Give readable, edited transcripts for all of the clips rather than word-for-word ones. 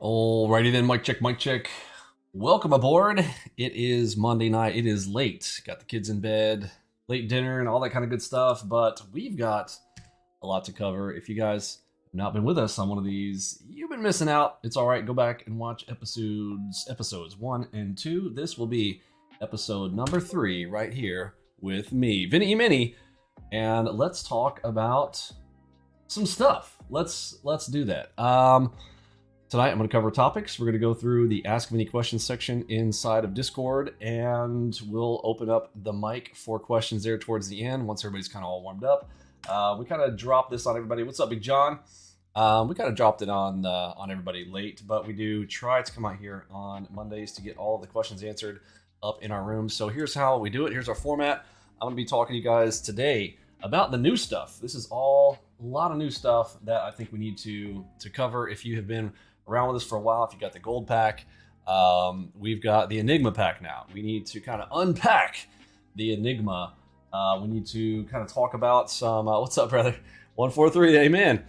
Alrighty then, mic check, mic check. Welcome aboard. It is Monday night. It is late. Got the kids in bed, late dinner, and all that kind of good stuff. But we've got a lot to cover. If you guys have not been with us on one of these, you've been missing out. It's all right. Go back and watch episodes 1 and 2. This will be episode number 3 right here with me, Vinny Emini, and let's talk about some stuff. Let's do that. Tonight, I'm going to cover topics. We're going to go through the Ask Vinny Questions section inside of Discord, and we'll open up the mic for questions there towards the end once everybody's kind of all warmed up. We kind of dropped this on everybody. What's up, Big John? We kind of dropped it on everybody late, but we do try to come out here on Mondays to get all of the questions answered up in our room. So here's how we do it. Here's our format. I'm going to be talking to you guys today about the new stuff. This is all a lot of new stuff that I think we need to cover. If you have been around with us for a while, if you got the gold pack, we've got the Enigma pack now. We need to kind of unpack the Enigma. We need to kind of talk about some what's up, brother? 143, amen.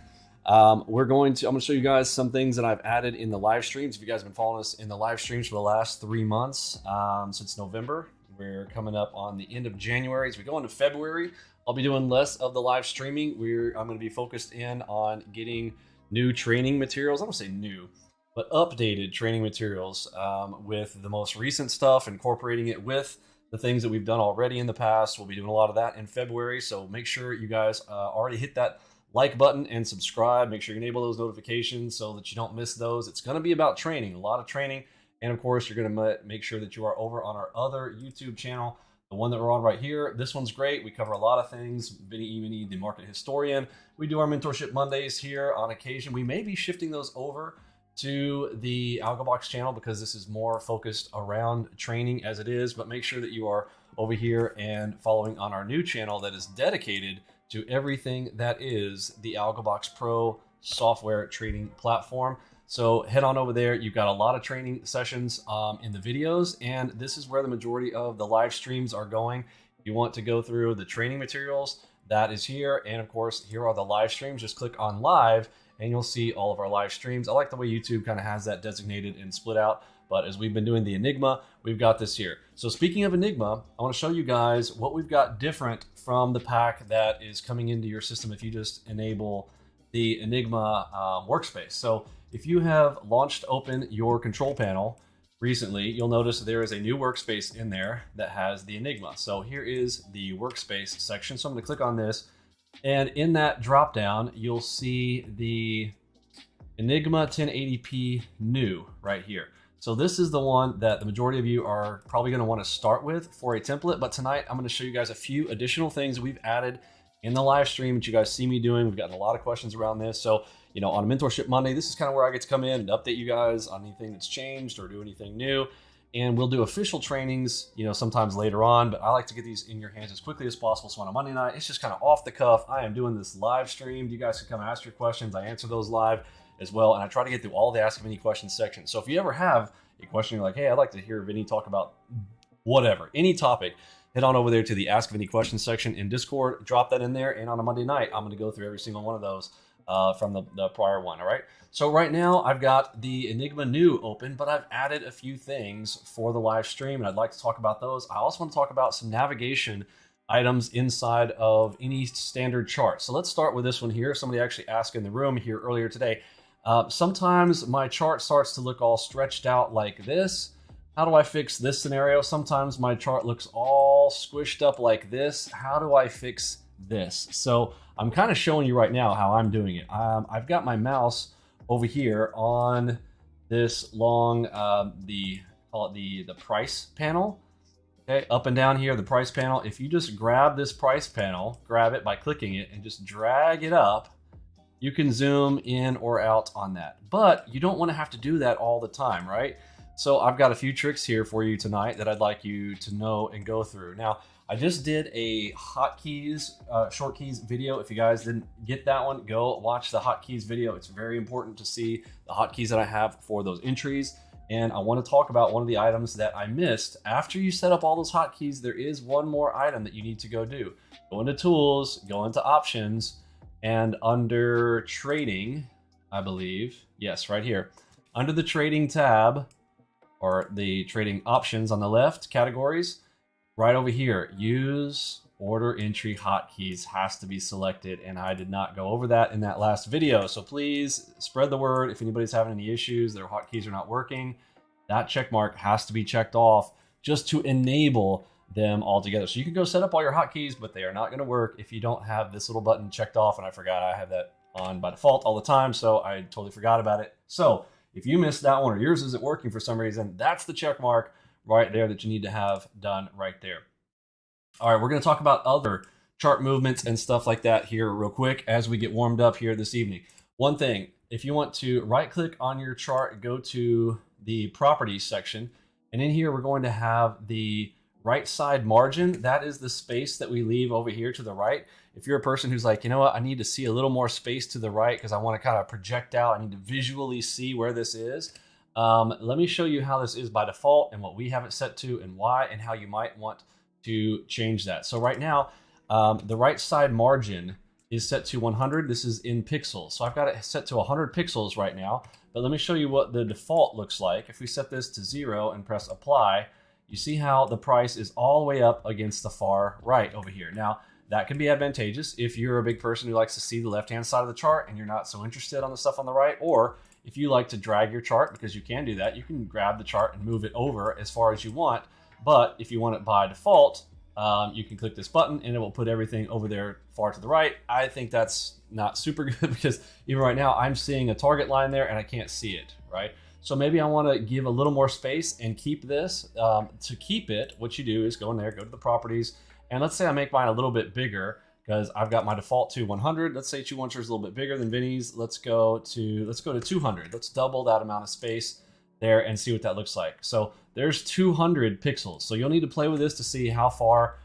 I'm going to show you guys some things that I've added in the live streams. If you guys have been following us in the live streams for the last 3 months, since November, we're coming up on the end of January. As we go into February, I'll be doing less of the live streaming. I'm going to be focused in on getting new training materials. I don't say new, but updated training materials with the most recent stuff, incorporating it with the things that we've done already in the past. We'll be doing a lot of that in February. So make sure you guys already hit that like button and subscribe. Make sure you enable those notifications so that you don't miss those. It's going to be about training, a lot of training. And of course, you're going to make sure that you are over on our other YouTube channel, the one that we're on right here. This one's great. We cover a lot of things. Vinny Emini, the market historian. We do our mentorship Mondays here on occasion. We may be shifting those over to the AlgoBox channel because this is more focused around training as it is. But make sure that you are over here and following on our new channel that is dedicated to everything that is the AlgoBox Pro software trading platform. So head on over there. You've got a lot of training sessions in the videos, and this is where the majority of the live streams are going. If you want to go through the training materials, that is here. And of course, here are the live streams. Just click on live and you'll see all of our live streams. I like the way YouTube kind of has that designated and split out. But as we've been doing the Enigma, we've got this here. So speaking of Enigma, I want to show you guys what we've got different from the pack that is coming into your system if you just enable the Enigma workspace. So if you have launched open your control panel recently, you'll notice there is a new workspace in there that has the Enigma. So here is the workspace section. So I'm going to click on this, and in that drop down, you'll see the Enigma 1080p new right here. So this is the one that the majority of you are probably going to want to start with for a template. But tonight, I'm going to show you guys a few additional things we've added in the live stream that you guys see me doing. We've gotten a lot of questions around this. So, you know, on a Mentorship Monday, this is kind of where I get to come in and update you guys on anything that's changed or do anything new. And we'll do official trainings, you know, sometimes later on, but I like to get these in your hands as quickly as possible. So on a Monday night, it's just kind of off the cuff. I am doing this live stream. You guys can come and ask your questions. I answer those live as well. And I try to get through all the Ask Vinny questions section. So if you ever have a question, you're like, hey, I'd like to hear Vinny talk about whatever, any topic, head on over there to the Ask Vinny questions section in Discord, drop that in there, and on a Monday night, I'm going to go through every single one of those from the prior one, all right? So right now, I've got the Enigma new open, but I've added a few things for the live stream, and I'd like to talk about those. I also want to talk about some navigation items inside of any standard chart. So let's start with this one here. Somebody actually asked in the room here earlier today, sometimes my chart starts to look all stretched out like this. How do I fix this scenario? Sometimes my chart looks all squished up like this. How do I fix this? So I'm kind of showing you right now how I'm doing it. I've got my mouse over here on this long, call it the price panel. Okay, up and down here, the price panel. If you just grab this price panel, grab it by clicking it and just drag it up, you can zoom in or out on that. But you don't want to have to do that all the time, right? So I've got a few tricks here for you tonight that I'd like you to know and go through. Now, I just did a hotkeys, short keys video. If you guys didn't get that one, go watch the hotkeys video. It's very important to see the hotkeys that I have for those entries. And I want to talk about one of the items that I missed. After you set up all those hotkeys, there is one more item that you need to go do. Go into tools, go into options, and under trading, I believe, yes, right here. under the trading tab, or the trading options on the left, categories, right over here, use order entry hotkeys has to be selected, and I did not go over that in that last video. So please spread the word if anybody's having any issues, their hotkeys are not working. That check mark has to be checked off just to enable them all together. So you can go set up all your hotkeys, but they are not going to work if you don't have this little button checked off. And I forgot I have that on by default all the time, so I totally forgot about it. So if you missed that one or yours isn't working for some reason, that's the check mark right there that you need to have done right there. All right, we're going to talk about other chart movements and stuff like that here real quick as we get warmed up here this evening. One thing, if you want to right click on your chart, go to the properties section, and in here we're going to have the right side margin. That is the space that we leave over here to the right. If you're a person who's like, you know what, I need to see a little more space to the right because I want to kind of project out, I need to visually see where this is. Let me show you how this is by default and what we have it set to and why, and how you might want to change that. So right now, the right side margin is set to 100. This is in pixels. So I've got it set to 100 pixels right now, but let me show you what the default looks like. If we set this to 0 and press apply, you see how the price is all the way up against the far right over here. Now, that can be advantageous if you're a big person who likes to see the left-hand side of the chart and you're not so interested on the stuff on the right, or if you like to drag your chart, because you can do that, you can grab the chart and move it over as far as you want. But if you want it by default, you can click this button and it will put everything over there far to the right. I think that's not super good because even right now I'm seeing a target line there and I can't see it, right? So maybe I want to give a little more space and keep this. To keep it, what you do is go in there, go to the properties, and let's say I make mine a little bit bigger because I've got my default to 100. Let's say 214 is a little bit bigger than Vinny's. Let's go to 200. Let's double that amount of space there and see what that looks like. So there's 200 pixels. So you'll need to play with this to see how far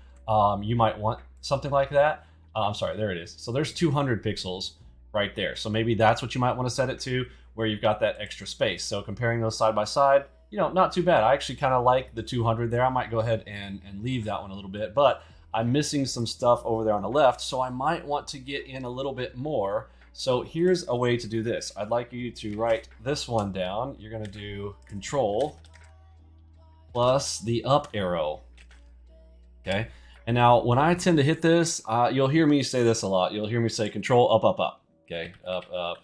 you might want something like that. I'm sorry, there it is. So there's 200 pixels right there. So maybe that's what you might want to set it to, where you've got that extra space. So comparing those side by side, you know, not too bad. I actually kind of like the 200 there. I might go ahead and leave that one a little bit, but I'm missing some stuff over there on the left. So I might want to get in a little bit more. So here's a way to do this. I'd like you to write this one down. You're going to do Control plus the up arrow. Okay. And now when I tend to hit this, you'll hear me say this a lot. You'll hear me say Control up, up, up. Okay. Up, up,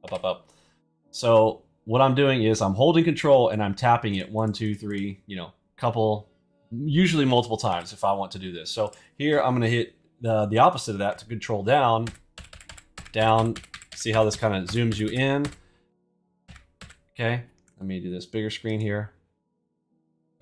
up, up, up. So what I'm doing is I'm holding Control and I'm tapping it 1, 2, 3, you know, couple, usually multiple times if I want to do this. So here I'm going to hit the opposite of that to Control down. Down, see how this kind of zooms you in. Okay, let me do this bigger screen here.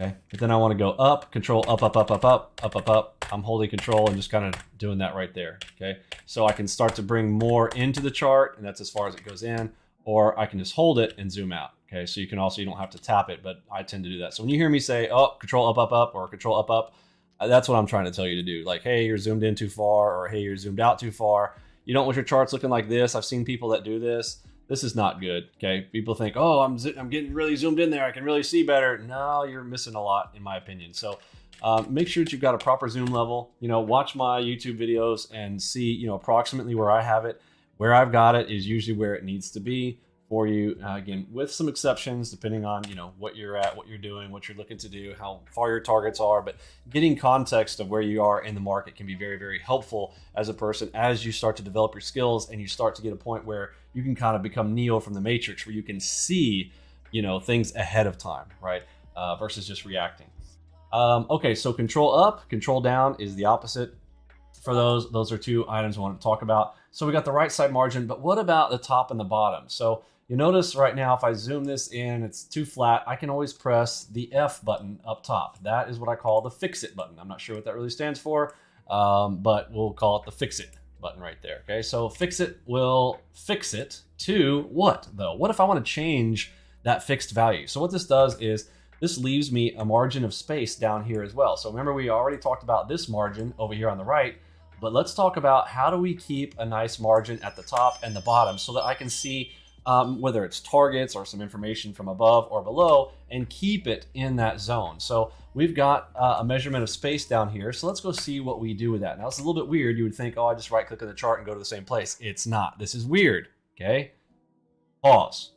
Okay, but then I want to go up, Control up, up, up, up, up, up, up, up. I'm holding Control and just kind of doing that right there. Okay, so I can start to bring more into the chart, and that's as far as it goes in, or I can just hold it and zoom out. Okay, so you can also, you don't have to tap it, but I tend to do that. So when you hear me say, oh, Control up, up, up, or Control up, up, that's what I'm trying to tell you to do. Like, hey, you're zoomed in too far, or hey, you're zoomed out too far. You don't want your charts looking like this. I've seen people that do this. This is not good, okay? People think, oh, I'm getting really zoomed in there. I can really see better. No, you're missing a lot, in my opinion. So make sure that you've got a proper zoom level. You know, watch my YouTube videos and see, you know, approximately where I have it. Where I've got it is usually where it needs to be for you. Again, with some exceptions, depending on, you know, what you're at, what you're doing, what you're looking to do, how far your targets are. But getting context of where you are in the market can be very, very helpful as a person as you start to develop your skills and you start to get a point where you can kind of become Neo from the Matrix, where you can see, you know, things ahead of time, right? Versus just reacting. Okay, so Control up, Control down is the opposite. For those are two items I want to talk about. So we got the right side margin, but what about the top and the bottom? So you notice right now, if I zoom this in, it's too flat. I can always press the F button up top. That is what I call the Fix It button. I'm not sure what that really stands for, but we'll call it the Fix It button right there. Okay, so Fix It will fix it to what though? What if I want to change that fixed value? So what this does is this leaves me a margin of space down here as well. So remember, we already talked about this margin over here on the right, but let's talk about how do we keep a nice margin at the top and the bottom so that I can see whether it's targets or some information from above or below, and keep it in that zone. So we've got a measurement of space down here. So let's go see what we do with that. Now it's a little bit weird. You would think, oh, I just right click on the chart and go to the same place. It's not. This is weird. Okay. Pause.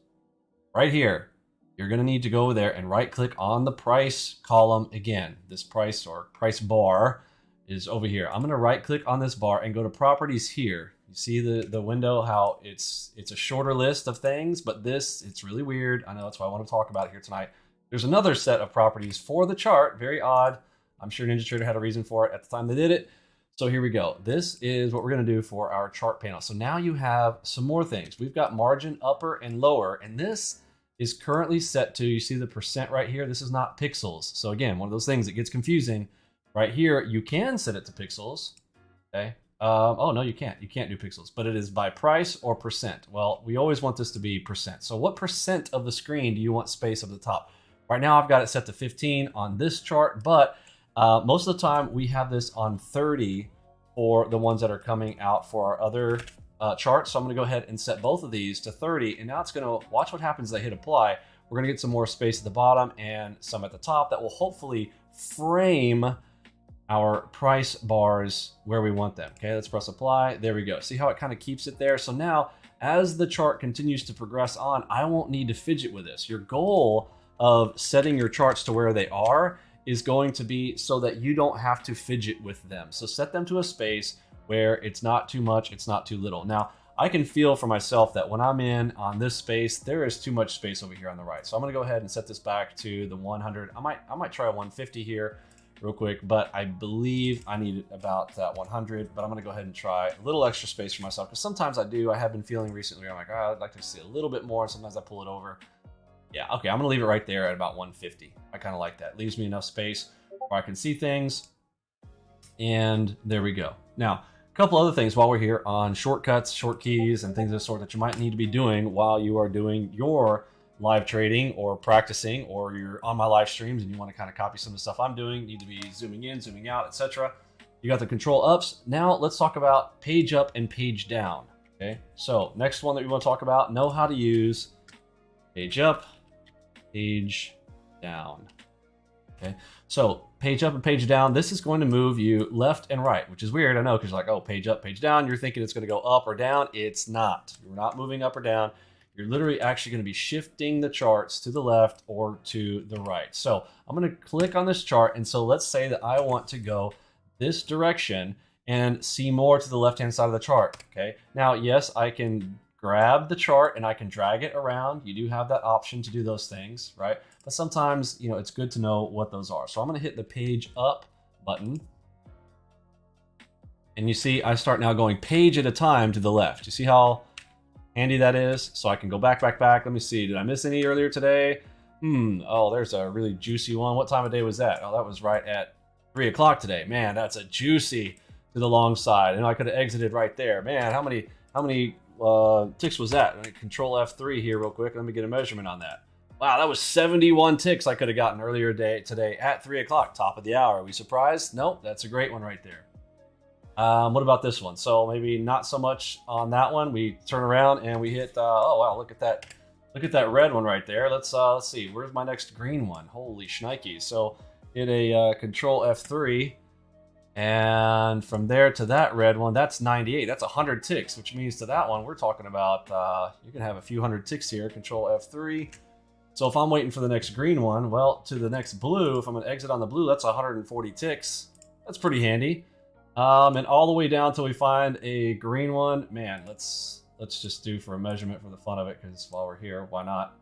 right here, you're going to need to go over there and right click on the price column again. This price or price bar is over here. I'm going to right click on this bar and go to properties here. You see the window, how it's a shorter list of things, but this, it's really weird. I know that's why I want to talk about it here tonight. There's another set of properties for the chart, very odd. I'm sure NinjaTrader had a reason for it at the time they did it. So here we go. This is what we're going to do for our chart panel. So now you have some more things. We've got margin upper and lower, and this is currently set to, you see the percent right here? This is not pixels. So again, one of those things that gets confusing. Right here, you can set it to pixels, okay? Oh, no, you can't. You can't do pixels, but it is by price or percent. Well, we always want this to be percent. So what percent of the screen do you want space at the top? Right now, I've got it set to 15 on this chart, but most of the time we have this on 30 for the ones that are coming out for our other charts. So I'm gonna go ahead and set both of these to 30, and now it's gonna, watch what happens as I hit apply. We're gonna get some more space at the bottom and some at the top that will hopefully frame our price bars where we want them. Okay, let's press apply. There we go. See how it kind of keeps it there? So now, as the chart continues to progress on, I won't need to fidget with this. Your goal of setting your charts to where they are is going to be so that you don't have to fidget with them. So set them to a space where it's not too much, it's not too little. Now, I can feel for myself that when I'm in on this space, there is too much space over here on the right. So I'm gonna go ahead and set this back to the 100. I might try a 150 here real quick, but I believe I need about that 100, but I'm gonna go ahead and try a little extra space for myself, because sometimes I have been feeling recently, I'm like, oh, I'd like to see a little bit more, and sometimes I pull it over. Yeah, okay, I'm gonna leave it right there at about 150. I kind of like that. Leaves me enough space where I can see things, and there we go. Now, a couple other things while we're here on shortcuts, short keys, and things of the sort that you might need to be doing while you are doing your live trading or practicing, or you're on my live streams and you want to kind of copy some of the stuff I'm doing, need to be zooming in, zooming out, etc. You got the control ups. Now let's talk about page up and page down. Okay, so next one that we want to talk about, know how to use page up, page down. Okay, so page up and page down, this is going to move you left and right, which is weird, I know, because you're like, oh, page up, page down, you're thinking it's going to go up or down. It's not. You're not moving up or down. You're literally actually going to be shifting the charts to the left or to the right. So I'm going to click on this chart, and so let's say that I want to go this direction and see more to the left-hand side of the chart. Okay, now yes, I can grab the chart and I can drag it around. You do have that option to do those things, right? But sometimes, you know, it's good to know what those are. So I'm going to hit the page up button, and you see I start now going page at a time to the left. You see how handy that is? So I can go back. Let me see, did I miss any earlier today? Oh, there's a really juicy one. What time of day was that? Oh, that was right at 3 o'clock today. Man, that's a juicy to the long side. And I could have exited right there. Man, how many ticks was that? Let me control F3 here real quick. Let me get a measurement on that. Wow, that was 71 ticks I could have gotten earlier today at 3 o'clock, top of the hour. Are we surprised? Nope, that's a great one right there. What about this one? So maybe not so much on that one. We turn around and we hit, oh wow, look at that. Look at that red one right there. Let's see, where's my next green one? Holy shnikes. So hit a control F3, and from there to that red one, that's 98. That's 100 ticks, which means to that one, we're talking about, you can have a few hundred ticks here, control F3. So if I'm waiting for the next green one, well, to the next blue, if I'm gonna exit on the blue, that's 140 ticks. That's pretty handy. And all the way down till we find a green one. Man, let's just do for a measurement for the fun of it, because while we're here, why not?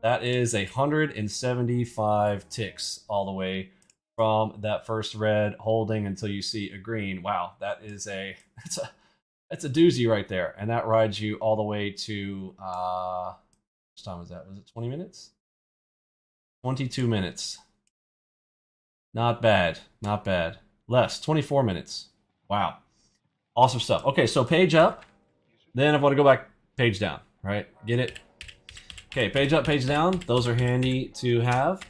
That is 175 ticks all the way from that first red holding until you see a green. Wow, that is that's a doozy right there, and that rides you all the way to what time was that? Was it 20 minutes? 22 minutes. Not bad, not bad. Less, 24 minutes. Wow. Awesome stuff. Okay, so page up. Then I want to go back, page down, right? Get it? Okay, page up, page down. Those are handy to have.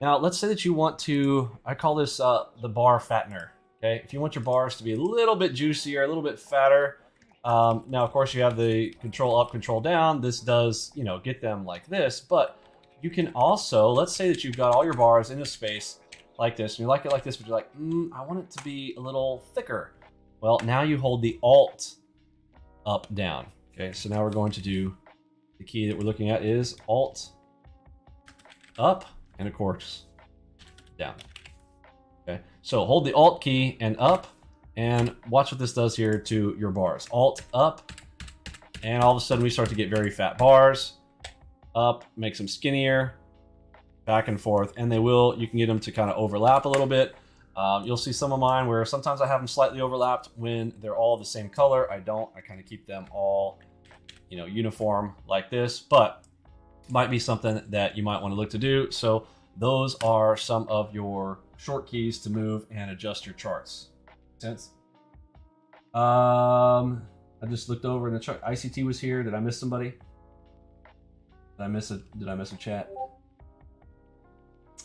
Now, let's say that you want to, I call this the bar fattener. Okay, if you want your bars to be a little bit juicier, a little bit fatter. Now, of course, you have the control up, control down. This does, you know, get them like this. But you can also, let's say that you've got all your bars in a space like this, and you like it like this, but you're like, I want it to be a little thicker. Well, now you hold the Alt up, down. Okay, so now we're going to do the key that we're looking at is Alt up and of course down. Okay, so hold the Alt key and up and watch what this does here to your bars. Alt up and all of a sudden we start to get very fat bars. Up, makes them skinnier, back and forth, and you can get them to kind of overlap a little bit. You'll see some of mine where sometimes I have them slightly overlapped when they're all the same color. I don't, I kind of keep them all, you know, uniform like this, but might be something that you might want to look to do. So those are some of your short keys to move and adjust your charts. Make sense? I just looked over in the chart. ICT was here. Did I miss somebody? Did I miss a chat?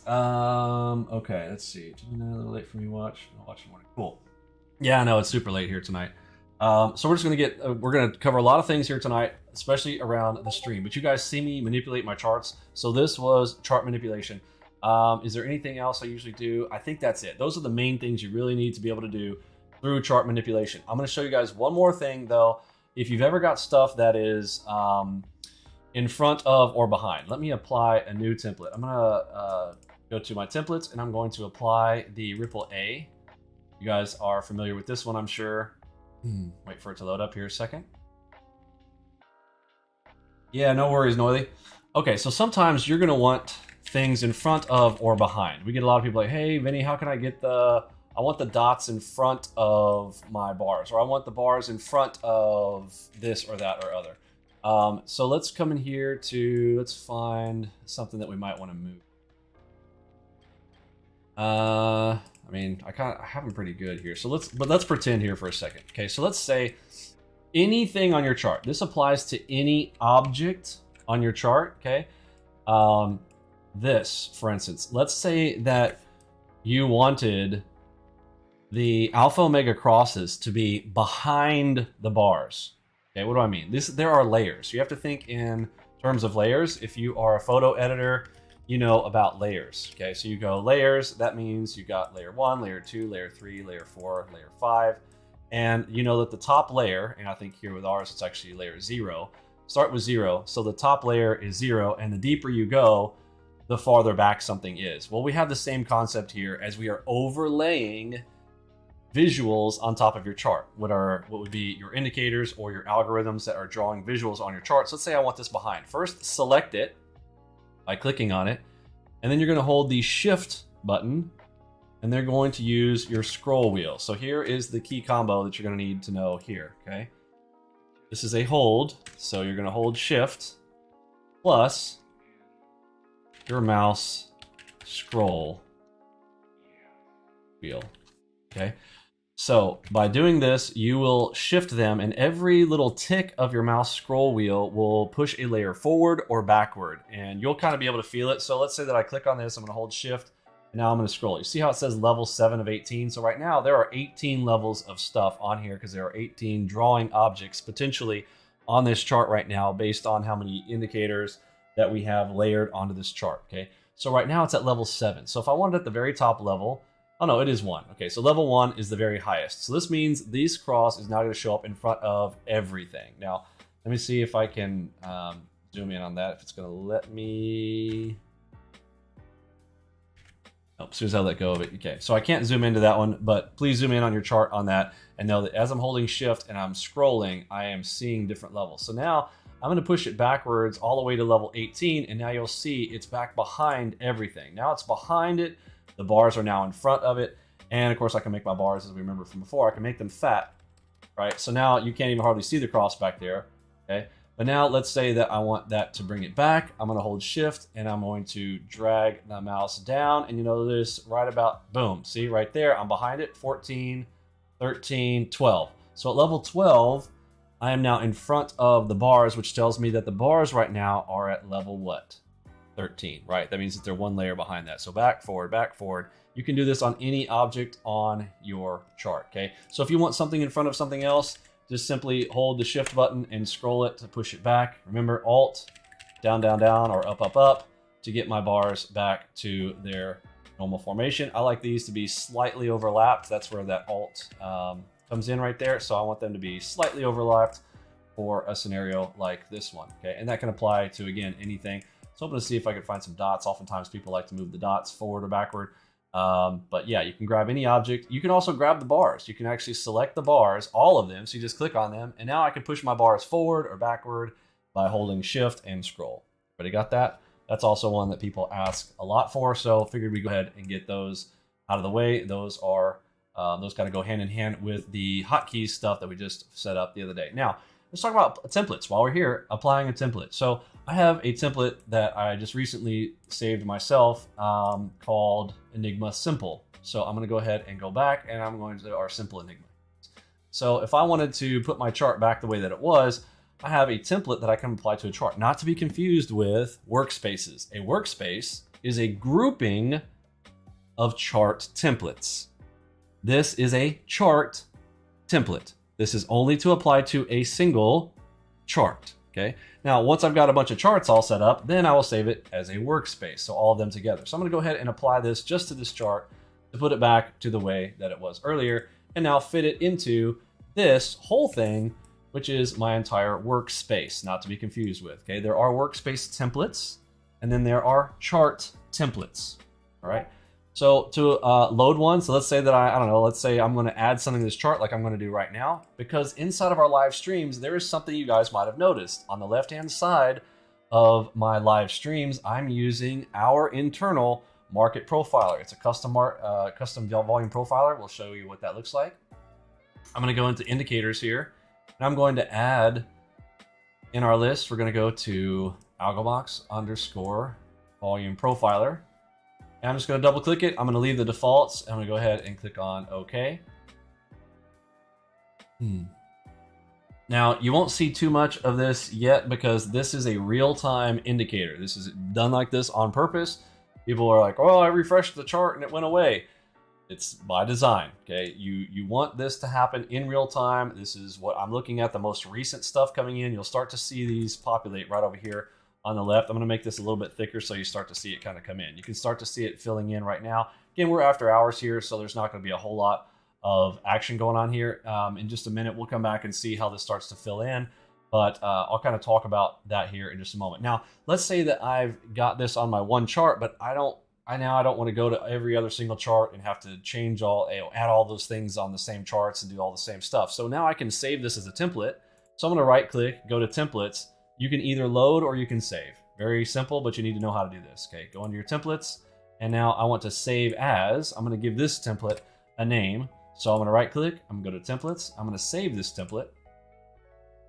Okay, let's see. A little late for me to watch. I'll watch in the morning. Cool. Yeah, I know it's super late here tonight. So we're just gonna we're gonna cover a lot of things here tonight, especially around the stream. But you guys see me manipulate my charts. So this was chart manipulation. Is there anything else I usually do? I think that's it. Those are the main things you really need to be able to do through chart manipulation. I'm gonna show you guys one more thing though. If you've ever got stuff that is in front of or behind. Let me apply a new template. I'm gonna go to my templates and I'm going to apply the Ripple A. You guys are familiar with this one, I'm sure. Wait for it to load up here a second. Yeah, no worries, Noily. Okay, so sometimes you're gonna want things in front of or behind. We get a lot of people like, hey, Vinny, how can I get I want the dots in front of my bars, or I want the bars in front of this or that or other. So let's come in here let's find something that we might want to move. I mean, I have them pretty good here. So let's pretend here for a second. Okay, so let's say anything on your chart. This applies to any object on your chart. Okay, this, for instance, let's say that you wanted the alpha omega crosses to be behind the bars. Okay, what do I mean? There are layers. You have to think in terms of layers. If you are a photo editor, you know about layers. Okay, so you go layers. That means you got layer 1, layer 2, layer 3, layer 4, layer 5. And you know that the top layer, and I think here with ours, it's actually layer 0. Start with 0. So the top layer is 0, and the deeper you go, the farther back something is. Well, we have the same concept here as we are overlaying visuals on top of your chart. What would be your indicators or your algorithms that are drawing visuals on your charts. Let's say I want this behind. First, select it by clicking on it, and then you're going to hold the shift button, and they're going to use your scroll wheel. So here is the key combo that you're going to need to know here. Okay, this is a hold, so you're going to hold shift plus your mouse scroll wheel. Okay, so by doing this, you will shift them, and every little tick of your mouse scroll wheel will push a layer forward or backward, and you'll kind of be able to feel it. So let's say that I click on this, I'm going to hold shift, and now I'm going to scroll. You see how it says level 7 of 18? So right now there are 18 levels of stuff on here because there are 18 drawing objects potentially on this chart right now based on how many indicators that we have layered onto this chart. Okay, so right now it's at level 7. So if I wanted at the very top level, oh no, it is 1. Okay, so level 1 is the very highest. So this means this cross is now going to show up in front of everything. Now, let me see if I can zoom in on that, if it's going to let me. Oh, as soon as I let go of it. Okay, so I can't zoom into that one, but please zoom in on your chart on that and know that as I'm holding shift and I'm scrolling, I am seeing different levels. So now I'm going to push it backwards all the way to level 18, and now you'll see it's back behind everything. Now it's behind it. The bars are now in front of it. And of course, I can make my bars, as we remember from before, I can make them fat, right? So now you can't even hardly see the cross back there, okay? But now let's say that I want that to bring it back. I'm going to hold shift, and I'm going to drag the mouse down. And you know this right about, boom, see right there, I'm behind it, 14, 13, 12. So at level 12, I am now in front of the bars, which tells me that the bars right now are at level what? 13, right? That means that they're one layer behind that. So back, forward, back, forward. You can do this on any object on your chart, okay? So if you want something in front of something else, just simply hold the shift button and scroll it to push it back. Remember, alt, down, down, down, or up, up, up to get my bars back to their normal formation. I like these to be slightly overlapped. That's where that alt comes in right there. So I want them to be slightly overlapped for a scenario like this one, okay? And that can apply to, again, anything. So I'm gonna see if I can find some dots. Oftentimes people like to move the dots forward or backward. But yeah, you can grab any object. You can also grab the bars. You can actually select the bars, all of them. So you just click on them. And now I can push my bars forward or backward by holding shift and scroll. Everybody got that? That's also one that people ask a lot for. So figured we go ahead and get those out of the way. Those are, those kind of go hand in hand with the hotkeys stuff that we just set up the other day. Now, let's talk about templates while we're here, applying a template. So I have a template that I just recently saved myself called Enigma Simple. So I'm going to go ahead and go back and I'm going to our simple Enigma. So if I wanted to put my chart back the way that it was, I have a template that I can apply to a chart, not to be confused with workspaces. A workspace is a grouping of chart templates. This is a chart template. This is only to apply to a single chart, okay? Now, once I've got a bunch of charts all set up, then I will save it as a workspace, so all of them together. So I'm gonna go ahead and apply this just to this chart to put it back to the way that it was earlier, and now fit it into this whole thing, which is my entire workspace, not to be confused with, okay? There are workspace templates, and then there are chart templates, all right? So to load one, so let's say that I don't know, let's say I'm gonna add something to this chart like I'm gonna do right now, because inside of our live streams, there is something you guys might have noticed. On the left-hand side of my live streams, I'm using our internal market profiler. It's a custom volume profiler. We'll show you what that looks like. I'm gonna go into indicators here, and I'm going to add in our list, we're gonna go to AlgoBox _ volume profiler. And I'm just going to double click it. I'm going to leave the defaults. I'm going to go ahead and click on OK. Now, you won't see too much of this yet because this is a real-time indicator. This is done like this on purpose. People are like, oh, I refreshed the chart and it went away. It's by design, okay? You want this to happen in real time. This is what I'm looking at, the most recent stuff coming in. You'll start to see these populate right over here on the left. I'm going to make this a little bit thicker so you start to see it kind of come in. You can start to see it filling in right now. Again, we're after hours here, so there's not going to be a whole lot of action going on here. In just a minute, we'll come back and see how this starts to fill in, but I'll kind of talk about that here in just a moment. Now, let's say that I've got this on my one chart, but I don't want to go to every other single chart and have to change add all those things on the same charts and do all the same stuff. So now I can save this as a template. So I'm going to right click, go to templates. You can either load or you can save. Very simple, but you need to know how to do this. Okay, go into your templates, and now I want to save as. I'm going to give this template a name. So I'm going to right click, I'm going to go to templates, I'm going to save this template,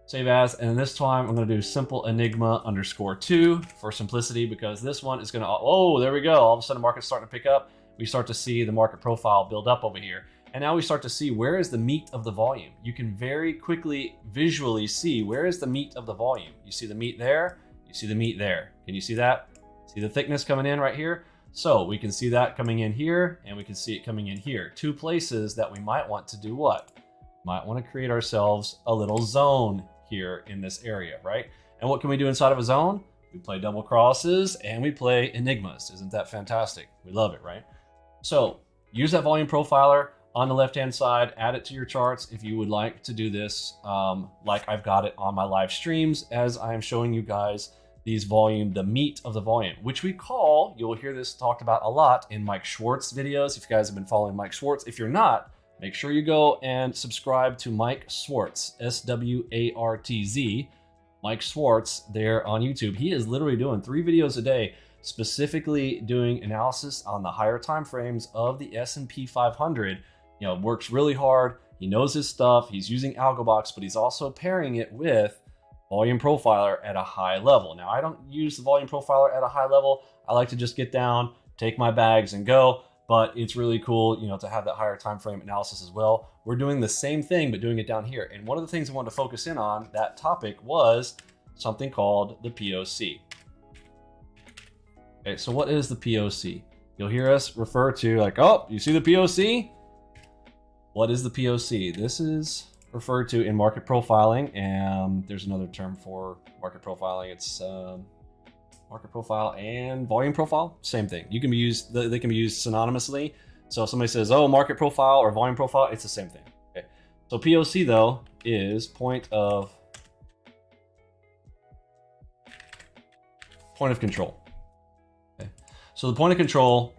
save as, and this time I'm going to do simple Enigma _2 for simplicity, because this one is going to, oh, there we go. All of a sudden the market's starting to pick up. We start to see the market profile build up over here. And now we start to see where is the meat of the volume. You can very quickly visually see where is the meat of the volume. You see the meat there, you see the meat there. Can you see that? See the thickness coming in right here? So we can see that coming in here, and we can see it coming in here. Two places that we might want to do what? Might want to create ourselves a little zone here in this area, right? And what can we do inside of a zone? We play double crosses and we play enigmas. Isn't that fantastic? We love it, right? So use that volume profiler on the left-hand side, add it to your charts if you would like to do this, like I've got it on my live streams, as I am showing you guys these volume, the meat of the volume, which we call, you'll hear this talked about a lot in Mike Schwartz videos. If you guys have been following Mike Schwartz, if you're not, make sure you go and subscribe to Mike Schwartz, SWARTZ, Mike Schwartz there on YouTube. He is literally doing 3 videos a day, specifically doing analysis on the higher time frames of the S&P 500. You know, works really hard. He knows his stuff. He's using AlgoBox, but he's also pairing it with volume profiler at a high level. Now, I don't use the volume profiler at a high level. I like to just get down, take my bags and go, but it's really cool, you know, to have that higher time frame analysis as well. We're doing the same thing, but doing it down here. And one of the things I wanted to focus in on, that topic, was something called the POC. Okay, so what is the POC? You'll hear us refer to like, oh, you see the POC? What is the POC? This is referred to in market profiling, and there's another term for market profiling. It's market profile and volume profile, same thing. You can be used, they can be used synonymously. So if somebody says, oh, market profile or volume profile, it's the same thing. Okay. So POC though is point of point of control. Okay. So the point of control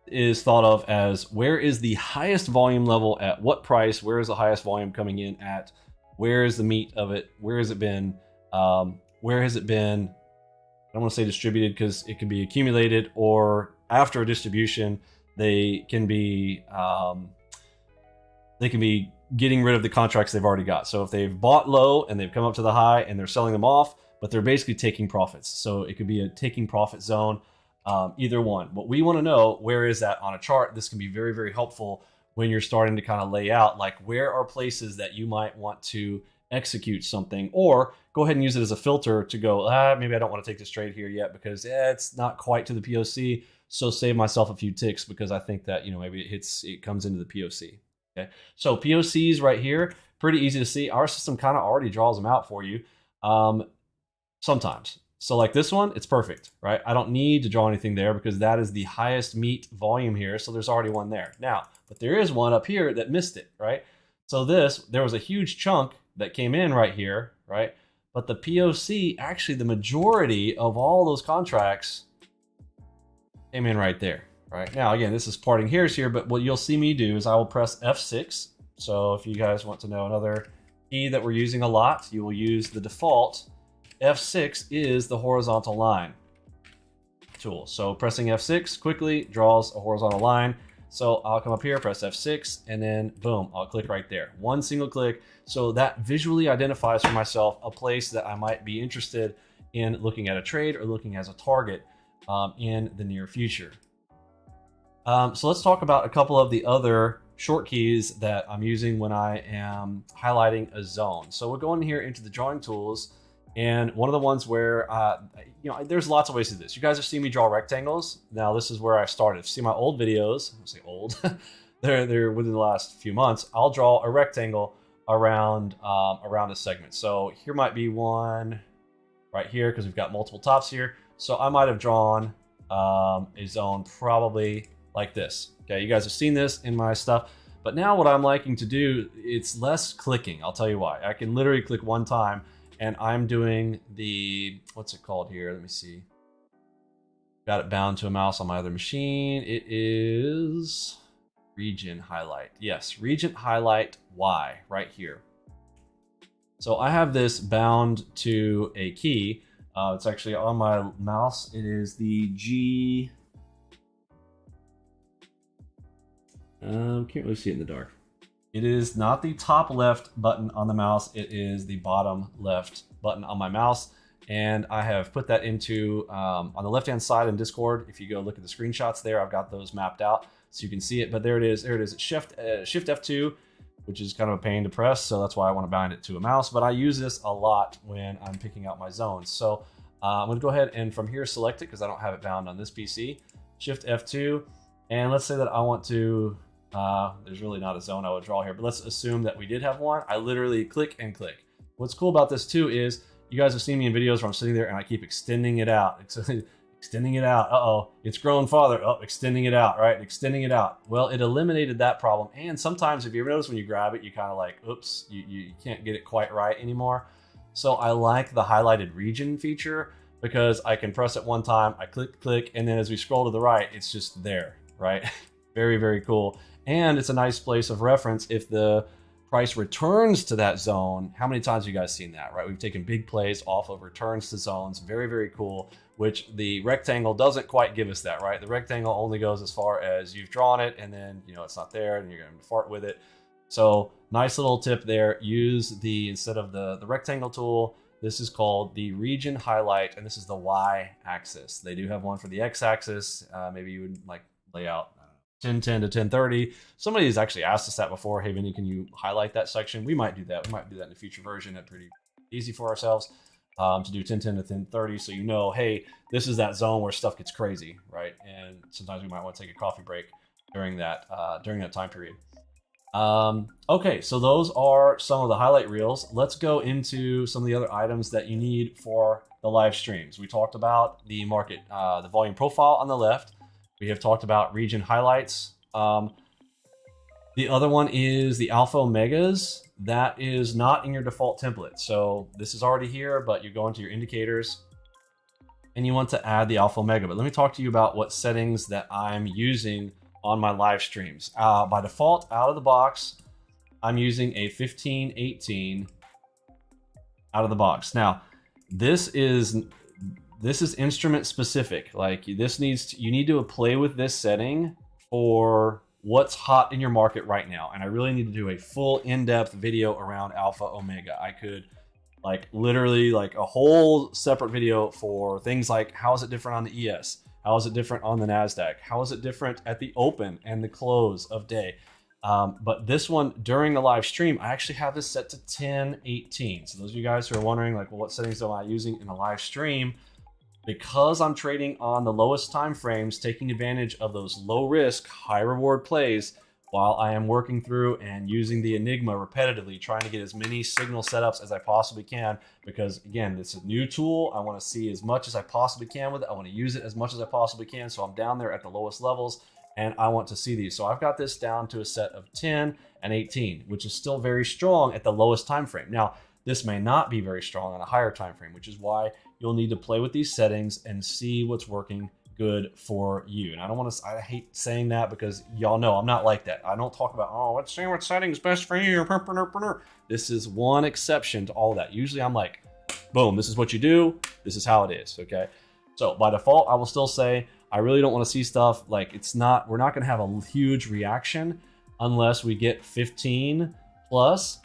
is thought of as where is the highest volume level at what price, where is the highest volume coming in at, where is the meat of it, where has it been, where has it been, I don't want to say distributed because it can be accumulated, or after a distribution, they can be getting rid of the contracts they've already got. So if they've bought low and they've come up to the high and they're selling them off, but they're basically taking profits. So it could be a taking profit zone, either one. But we want to know where is that on a chart. This can be very, very helpful when you're starting to kind of lay out, like, where are places that you might want to execute something, or go ahead and use it as a filter to go, maybe I don't want to take this trade here yet because it's not quite to the POC. So save myself a few ticks because I think that, maybe it comes into the POC. Okay. So POCs right here, pretty easy to see. Our system kind of already draws them out for you. Sometimes. So like this one, it's perfect, right? I don't need to draw anything there because that is the highest meat volume here. So there's already one there. Now, but there is one up here that missed it, right? So there was a huge chunk that came in right here, right? But the POC, actually the majority of all those contracts came in right there, right? Now, again, this is parting hairs here, but what you'll see me do is I will press F6. So if you guys want to know another key that we're using a lot, you will use the default. F6 is the horizontal line tool. So pressing F6 quickly draws a horizontal line. So I'll come up here, press F6, and then boom, I'll click right there. One single click. So that visually identifies for myself a place that I might be interested in looking at a trade or looking as a target in the near future. So let's talk about a couple of the other short keys that I'm using when I am highlighting a zone. So we'll go in here into the drawing tools, and one of the ones where, there's lots of ways to do this. You guys have seen me draw rectangles. Now this is where I started. See my old videos, I say old, they're within the last few months. I'll draw a rectangle around a segment. So here might be one right here because we've got multiple tops here. So I might have drawn a zone probably like this. Okay, you guys have seen this in my stuff. But now what I'm liking to do, it's less clicking. I'll tell you why. I can literally click one time and I'm doing the, what's it called here? Let me see. Got it bound to a mouse on my other machine. It is region highlight. Yes, region highlight Y right here. So I have this bound to a key. It's actually on my mouse. It is the G. Can't really see it in the dark. It is not the top left button on the mouse. It is the bottom left button on my mouse. And I have put that into, on the left-hand side in Discord. If you go look at the screenshots there, I've got those mapped out so you can see it. But there it is. There it is. It's Shift F2, which is kind of a pain to press. So that's why I want to bind it to a mouse. But I use this a lot when I'm picking out my zones. So I'm going to go ahead and from here select it because I don't have it bound on this PC. Shift F2. And let's say that I want to, there's really not a zone I would draw here, but let's assume that we did have one. I literally click and click. What's cool about this too is you guys have seen me in videos where I'm sitting there and I keep extending it out. Extending it out. Uh-oh, it's growing farther. Oh, extending it out, right? Extending it out. Well, it eliminated that problem. And sometimes if you ever notice when you grab it, you kind of like, oops, you can't get it quite right anymore. So I like the highlighted region feature because I can press it one time, I click, and then as we scroll to the right, it's just there, right? Very, very cool. And it's a nice place of reference if the price returns to that zone. How many times have you guys seen that, right? We've taken big plays off of returns to zones. Very, very cool, which the rectangle doesn't quite give us that, right? The rectangle only goes as far as you've drawn it and then, it's not there and you're going to fart with it. So nice little tip there. Use instead of the rectangle tool, this is called the region highlight, and this is the Y axis. They do have one for the X axis. Maybe you would like lay out 1010 to 1030. Somebody has actually asked us that before. Hey, Vinny, can you highlight that section? We might do that. We might do that in a future version. That's pretty easy for ourselves to do 1010 to 1030. So hey, this is that zone where stuff gets crazy, right? And sometimes we might want to take a coffee break during that time period. Okay, so those are some of the highlight reels. Let's go into some of the other items that you need for the live streams. We talked about the market, the volume profile on the left. We have talked about region highlights. The other one is the alpha omegas. That is not in your default template. So this is already here, but you go into your indicators. and you want to add the alpha omega. But let me talk to you about what settings that I'm using on my live streams. By default, out of the box, I'm using a 1518 out of the box. Now, this is instrument specific. Like this you need to play with this setting for what's hot in your market right now. And I really need to do a full in-depth video around alpha omega. I could like literally like a whole separate video for things like how is it different on the ES? How is it different on the NASDAQ? How is it different at the open and the close of day? But this one during the live stream, I actually have this set to 1018. So those of you guys who are wondering like, well, what settings am I using in a live stream? Because I'm trading on the lowest time frames, taking advantage of those low risk, high reward plays while I am working through and using the Enigma repetitively, trying to get as many signal setups as I possibly can. Because again, it's a new tool. I want to see as much as I possibly can with it. I want to use it as much as I possibly can. So I'm down there at the lowest levels and I want to see these. So I've got this down to a set of 10 and 18, which is still very strong at the lowest time frame. Now, this may not be very strong on a higher time frame, which is why you'll need to play with these settings and see what's working good for you. And I don't want to, I hate saying that because y'all know I'm not like that. I don't talk about, oh, let's see what settings best for you. This is one exception to all that. Usually I'm like, boom, this is what you do. This is how it is. Okay. So by default, I will still say, I really don't want to see stuff like we're not going to have a huge reaction unless we get 15 plus.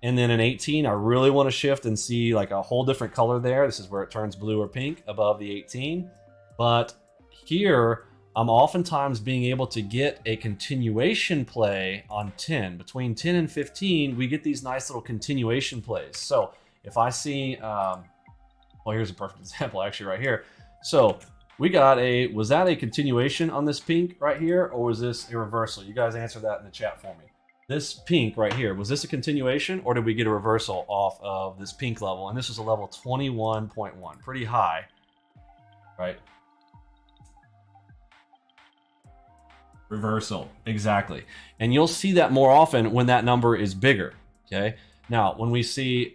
And then in 18, I really want to shift and see like a whole different color there. This is where it turns blue or pink above the 18. But here, I'm oftentimes being able to get a continuation play on 10. Between 10 and 15, we get these nice little continuation plays. So if I see, well, here's a perfect example actually right here. So we got was that a continuation on this pink right here? Or was this a reversal? You guys answer that in the chat for me. This pink right here, was this a continuation or did we get a reversal off of this pink level? And this was a level 21.1, pretty high, right? Reversal, exactly. And you'll see that more often when that number is bigger, okay? Now, when we see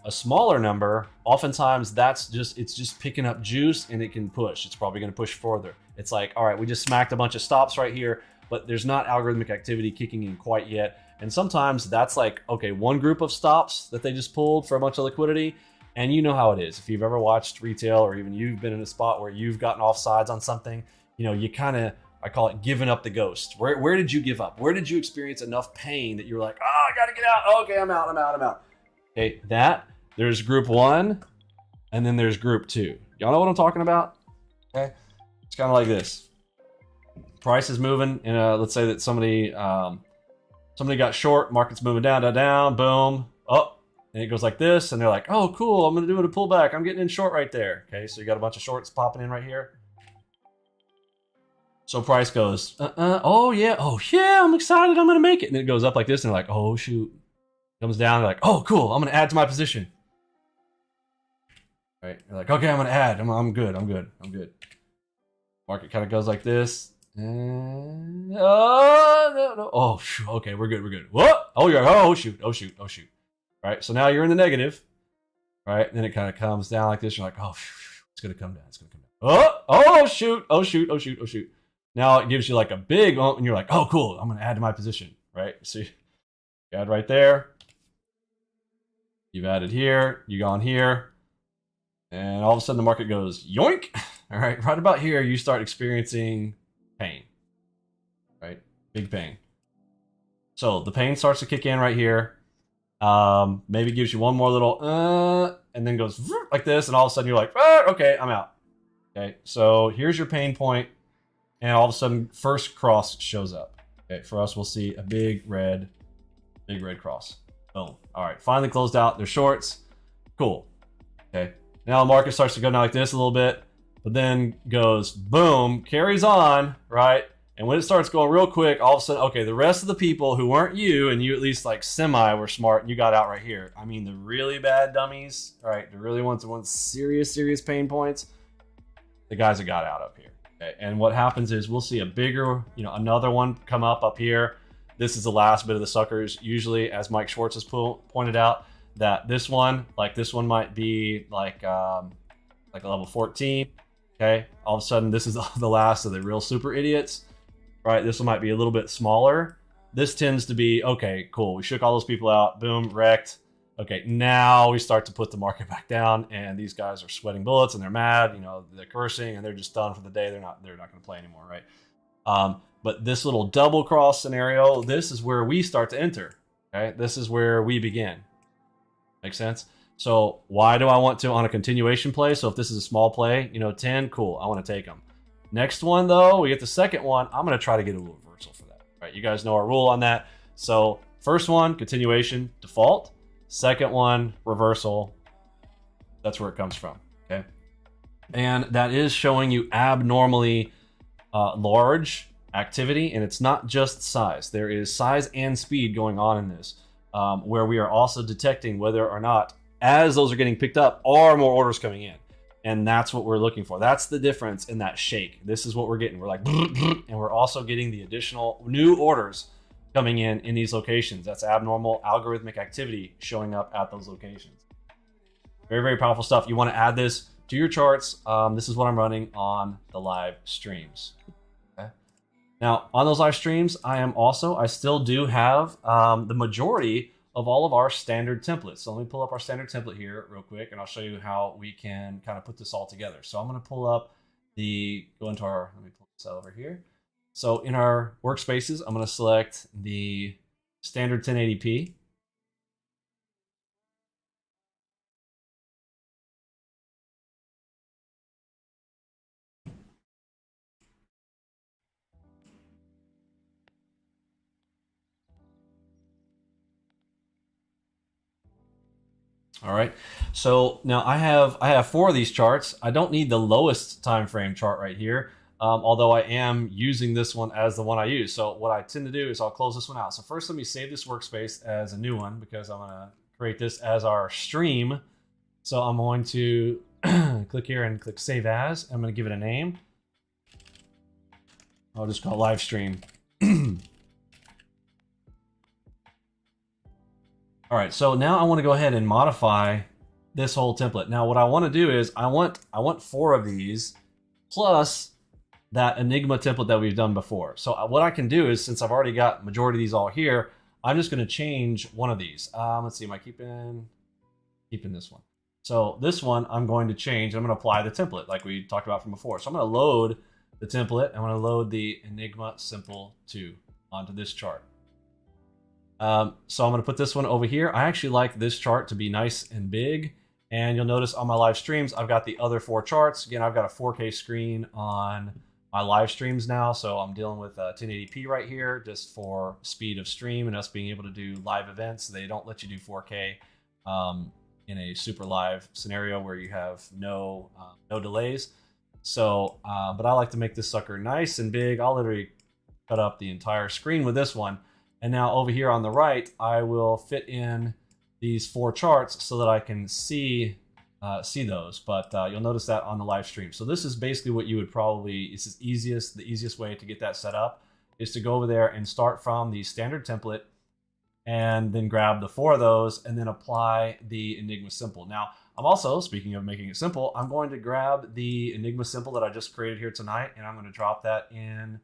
a smaller number, oftentimes it's just picking up juice and it can push. It's probably gonna push further. It's like, all right, we just smacked a bunch of stops right here, but there's not algorithmic activity kicking in quite yet. And sometimes that's like, okay, one group of stops that they just pulled for a bunch of liquidity. And you know how it is. If you've ever watched retail or even you've been in a spot where you've gotten offsides on something, you know, you kind of, I call it giving up the ghost. Where did you give up? Where did you experience enough pain that you're like, oh, I got to get out. Okay, I'm out. Okay, there's group one and then there's group two. Y'all know what I'm talking about? Okay, it's kind of like this. Price is moving, and let's say that somebody got short, market's moving down, boom, up, and it goes like this, and they're like, oh, cool, I'm gonna do it a pullback, I'm getting in short right there. Okay, so you got a bunch of shorts popping in right here. So price goes, oh yeah, I'm excited, I'm gonna make it, and then it goes up like this, and they're like, oh shoot, comes down, they're like, oh cool, I'm gonna add to my position. Right, they're like, okay, I'm gonna add, I'm good. Market kind of goes like this. No. Oh, okay, we're good. What? Oh, yeah. Oh, shoot. Right. So now you're in the negative. Right. And then it kind of comes down like this. You're like, oh, it's gonna come down. Oh, shoot. Now it gives you like a big, and you're like, oh, cool. I'm gonna add to my position. Right. So you add right there. You've added here. You gone here. And all of a sudden the market goes yoink. All right. Right about here, you start experiencing pain, right? Big pain. So the pain starts to kick in right here. Maybe gives you one more little, and then goes like this, and all of a sudden you're like, okay, I'm out. Okay, so here's your pain point, and all of a sudden first cross shows up. Okay, for us, we'll see a big red cross. Boom. All right, finally closed out. They're shorts. Cool. Okay, now the market starts to go down like this a little bit. But then goes boom, carries on, right? And when it starts going real quick, all of a sudden, okay, the rest of the people who weren't you, and you at least like semi were smart, and you got out right here. I mean, the really bad dummies, right? The really ones that want serious pain points, the guys that got out up here. Okay? And what happens is we'll see a bigger, another one come up here. This is the last bit of the suckers. Usually, as Mike Schwartz has pointed out, that this one might be like, like a level 14. Okay, all of a sudden this is the last of the real super idiots, right? This one might be a little bit smaller. This tends to be, okay, cool. We shook all those people out, boom, wrecked. Okay, now we start to put the market back down, and these guys are sweating bullets and they're mad, you know, they're cursing and they're just done for the day. They're not going to play anymore, right? But this little double cross scenario, this is where we start to enter. Okay, this is where we begin. Make sense? So why do I want to on a continuation play? So if this is a small play, you know, 10, cool, I want to take them. Next one though, we get the second one. I'm going to try to get a little reversal for that. Right? You guys know our rule on that. So first one, continuation, default. Second one, reversal. That's where it comes from. Okay, and that is showing you abnormally large activity, and it's not just size. There is size and speed going on in this, where we are also detecting whether or not, as those are getting picked up, are more orders coming in. And that's what we're looking for. That's the difference in that shake. This is what we're getting. We're like, and we're also getting the additional new orders coming in these locations. That's abnormal algorithmic activity showing up at those locations. Very, very powerful stuff. You want to add this to your charts. This is what I'm running on the live streams. Okay. Now, on those live streams, I still do have the majority of all of our standard templates. So let me pull up our standard template here real quick, and I'll show you how we can kind of put this all together. So I'm going to pull up let me pull this out over here. So in our workspaces, I'm going to select the standard 1080p. All right. So now I have 4 of these charts. I don't need the lowest time frame chart right here. Although I am using this one as the one I use. So what I tend to do is I'll close this one out. So first, let me save this workspace as a new one because I'm going to create this as our stream. So I'm going to click here and click Save As. I'm going to give it a name. I'll just call it Live Stream. All right, so now I want to go ahead and modify this whole template. Now what I want to do is I want 4 of these plus that Enigma template that we've done before. So what I can do is, since I've already got majority of these all here, I'm just going to change one of these. Let's see, am I keeping this one? So this one I'm going to change. I'm going to apply the template like we talked about from before. So I'm going to load the template. I'm going to load the Enigma Simple 2 onto this chart. So I'm going to put this one over here. I actually like this chart to be nice and big. And you'll notice on my live streams, I've got the other 4 charts. Again, I've got a 4K screen on my live streams now. So I'm dealing with 1080p right here just for speed of stream and us being able to do live events. They don't let you do 4K in a super live scenario where you have no delays. So, but I like to make this sucker nice and big. I'll literally cut up the entire screen with this one. And now over here on the right, I will fit in these 4 charts so that I can see those. But you'll notice that on the live stream. So this is basically what you would probably, the easiest way to get that set up is to go over there and start from the standard template and then grab the 4 of those and then apply the Enigma Simple. Now, I'm also, speaking of making it simple, I'm going to grab the Enigma Simple that I just created here tonight, and I'm going to drop that in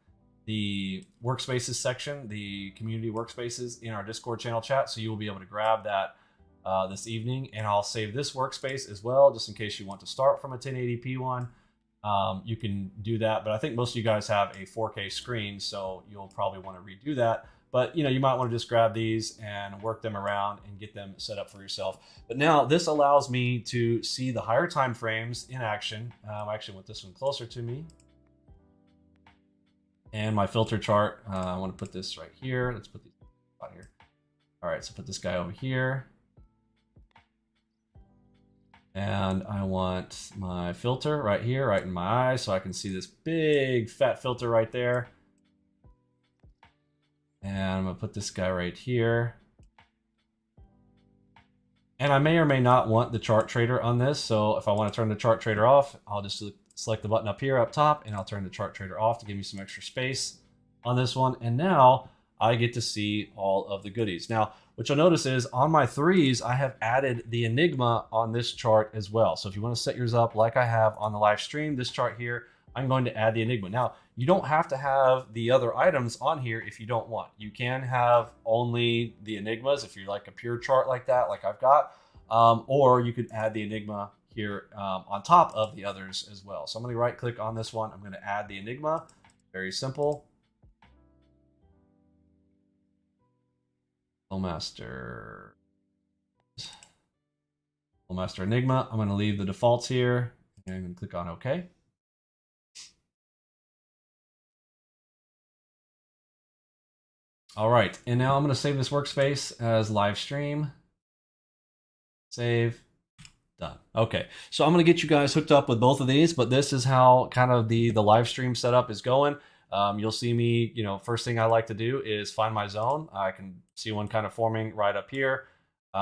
the workspaces section, the community workspaces in our Discord channel chat. So you will be able to grab that this evening, and I'll save this workspace as well, just in case you want to start from a 1080p one. You can do that, but I think most of you guys have a 4K screen, so you'll probably want to redo that. But you might want to just grab these and work them around and get them set up for yourself. But now this allows me to see the higher time frames in action. I actually want this one closer to me. And my filter chart, I want to put this right here. Let's put these out here. All right, so put this guy over here. And I want my filter right here, right in my eye, so I can see this big fat filter right there. And I'm gonna put this guy right here. And I may or may not want the chart trader on this. So if I want to turn the chart trader off, I'll just select the button up here up top, and I'll turn the chart trader off to give me some extra space on this one. And now I get to see all of the goodies. Now, what you'll notice is on my 3s, I have added the Enigma on this chart as well. So if you want to set yours up like I have on the live stream, this chart here, I'm going to add the Enigma. Now, you don't have to have the other items on here if you don't want. You can have only the Enigmas if you're like a pure chart like that, like I've got, or you could add the Enigma here on top of the others as well. So I'm going to right click on this one. I'm going to add the Enigma. Very simple. Master Enigma. I'm going to leave the defaults here and I'm going to click on OK. All right, and now I'm going to save this workspace as live stream. Save. Done. Okay, so I'm going to get you guys hooked up with both of these, but this is how kind of the live stream setup is going. You'll see me, you know, first thing I like to do is find my zone. I can see one kind of forming right up here. You